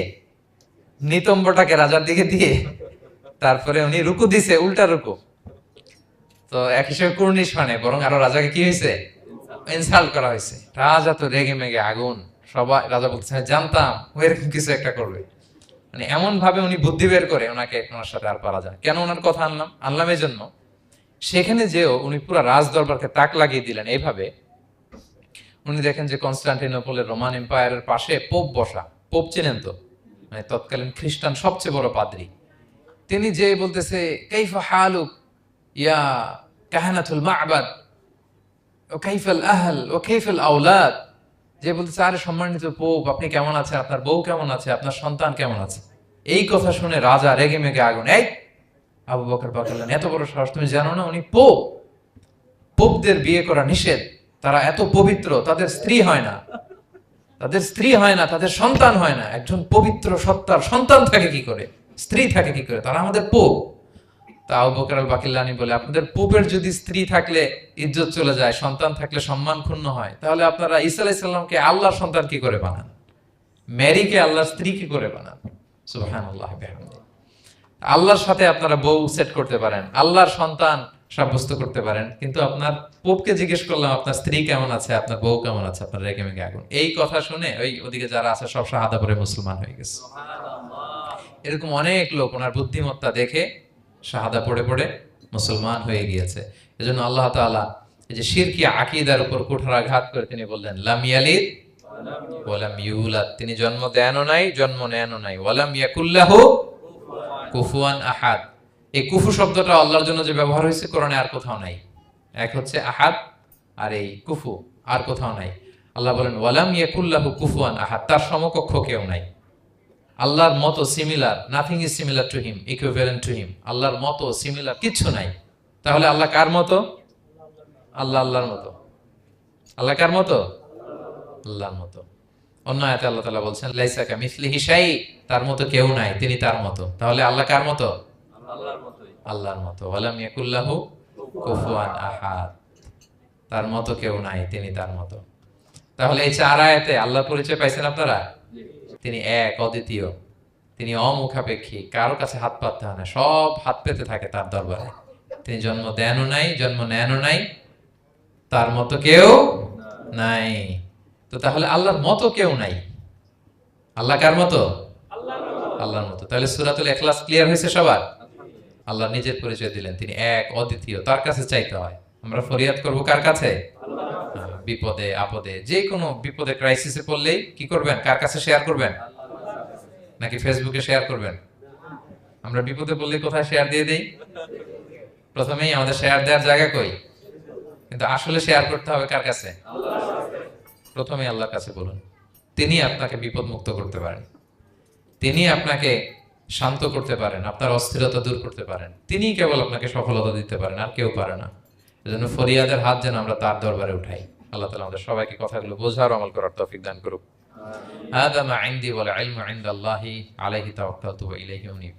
নিতম্বটাকে রাজার দিকে দিয়ে, তারপরে উনি রুকু দিছে, উল্টা রুকু। তো এক হিসেবে কুর্নিশ মানে, বরং আরো রাজাকে কি হয়েছে, ইনসাল্ট করা হয়েছে। রাজা তো রেগে মেগে আগুন। সবাই, রাজা বলছে জানতাম ও এরকম কিছু একটা করবে। মানে এমন ভাবে উনি বুদ্ধি বের করে ওনাকে, ওনার সাথে আর পারা যায়। কেন ওনার কথা আনলাম এই জন্য, সেখানে যেও উনি পুরো রাজ দরবারকে তাক লাগিয়ে দিলেন এইভাবে। উনি দেখেন যে কনস্টান্টিনোপলের রোমান এম্পায়ারের পাশে পোপ বসা। পোপ চেনেন তো, মানে তৎকালীন খ্রিস্টান সবচেয়ে বড় পাদ্রী। তিনি যে বলতেছে কাইফা হালুক ইয়া কাহানাতুল মা'বাদ ও কাইফাল আহল ও কাইফাল আওলাদ, যে বলতেছে আরে সম্মানিত পোপ, আপনি কেমন আছেন, আপনার বউ কেমন আছে, আপনার সন্তান কেমন আছে। এই কথা শুনে রাজা রেগে মেগে আগুন। এই আবু বকর বাকিল্লানি, এত বড় সাহস, তুমি জানো না উনি পোপ? পোপদের বিয়ে করা নিষেধ, তারা এত পবিত্র, তাদের স্ত্রী হয় না, তাদের সন্তান হয় না। একজন পবিত্র সত্তার সন্তান থাকে কি করে, স্ত্রী থাকে কি করে, তারা আমাদের পোপ। তা আবু বকর আল বাকিল্লানি বলে, আপনাদের পোপের যদি স্ত্রী থাকলে ইজ্জত চলে যায়, সন্তান থাকলে সম্মান ক্ষুণ্ণ হয়, তাহলে আপনারা ঈসা আলাইহিস সালামকে আল্লাহর সন্তান কি করে বানান, মেরিকে আল্লাহর স্ত্রী কি করে বানান। সুবহানাল্লাহ বিহামদিহি। আল্লাহর সাথে আপনারা বউ সেট করতে পারেন, আল্লাহর সন্তান সাব্যস্ত করতে পারেন, কিন্তু আপনার পোপকে জিজ্ঞেস করলাম আপনার স্ত্রী কেমন আছে, আপনার বউ কেমন আছে, আপনার রেগে মেগে আগুন। এই কথা শুনে ওই ওদিকে যারা আছে সব শাহাদা পড়ে মুসলমান হয়ে গেছে। এরকম অনেক লোক ওনার বুদ্ধিমত্তা দেখে শাহাদা পড়ে পড়ে মুসলমান হয়ে গিয়েছে। এজন্য আল্লাহ তাআলা এই যে শিরকি আকীদার উপর কুঠারাঘাত করে তিনি বললেন লাম ইয়ালিদ ওয়া লাম ইউলাদ, তিনি জন্ম দেনও নাই, জন্ম নেনও নাই। ওয়া লাম ইয়াকুল্লাহু কুফুয়ান আহাদ, এই কুফু শব্দটা আল্লাহর জন্য যে ব্যবহার হয়েছে কোরআনে আর কোথাও নাই। এক হচ্ছে আহাদ, আর এই কুফু আর কোথাও নাই। আল্লাহ বলেন ওয়ালাম ইয়াকুল্লাহু কুফুয়ান আহাদ, তার সমকক্ষ কেউ নাই। আল্লাহর মতো similar, nothing is similar to him, equivalent to him. আল্লাহর মতো সিমিলার কিচ্ছু নাই। তাহলে আল্লাহ কার মতো? আল্লাহর মতো। আল্লাহ কার মতো? আল্লাহর মতো। অন্য আয়াতে আল্লাহ তাআলা বলছেন লাইসা কামিসলিহি শাই, তার মতো কেউ নাই, তিনি তার মতো। তাহলে আল্লাহ কার মতো? আল্লাহর মতো। ওয়ালাম ইয়াকুল্লাহু কুফুয়ান আহাদ, তার মতো কেউ নাই, তিনি তার মতো। তাহলে এই চার আয়াতে আল্লাহর পরিচয় পাইছেন আপনারা? তিনি এক, অদ্বিতীয়, তিনি অমুখাপেক্ষী, কারো কাছে হাত পাততে হয় না, সব হাত পেতে থাকে তার দরবারে। তিনি জন্ম দেনও নাই, জন্ম নেনও নাই, তার মতো কেউ নাই। তো তাহলে আল্লাহর মতো কেউ নাই। আল্লাহ কার মতো? আল্লাহর মতো। তাহলে সূরাতুল ইখলাস ক্লিয়ার হয়েছে সবার? আল্লাহ নিজের পরিচয় দিলেন, তিনি এক, অদ্বিতীয়, তার কাছে চাইতে হয়। আমরা ফরিয়াদ করব কার কাছে? বিপদে আপদে, যে কোনো বিপদে ক্রাইসিসে পড়লেই কি করবেন? কার কাছে শেয়ার করবেন? নাকি ফেসবুকে শেয়ার করবেন? আমরা বিপদে পড়লে কোথায় শেয়ার দিয়ে দেই? প্রথমেই আমাদের শেয়ার দেওয়ার জায়গা কই? কিন্তু আসলে শেয়ার করতে হবে কার কাছে? প্রথমে আল্লাহর কাছে বলুন। তিনি আপনাকে বিপদ মুক্ত করতে পারেন, তিনি আপনাকে শান্ত করতে পারেন, আপনার অস্থিরতা দূর করতে পারেন, তিনি কেবল আপনাকে সফলতা দিতে পারেন, আর কেউ পারে না। এজন্য ফরিয়াদের হাত যেন আমরা তার দরবারে উঠাই। আল্লাহ তাআলা আমাদের সবাইকে কথাগুলো বোঝার, আমল করার তৌফিক দান করুক। হাদা মা ইনদি ওয়াল ইলমু ইনদাল্লাহি আলাইহি তাওয়াক্কালতু ওয়া ইলাইহি উনীব।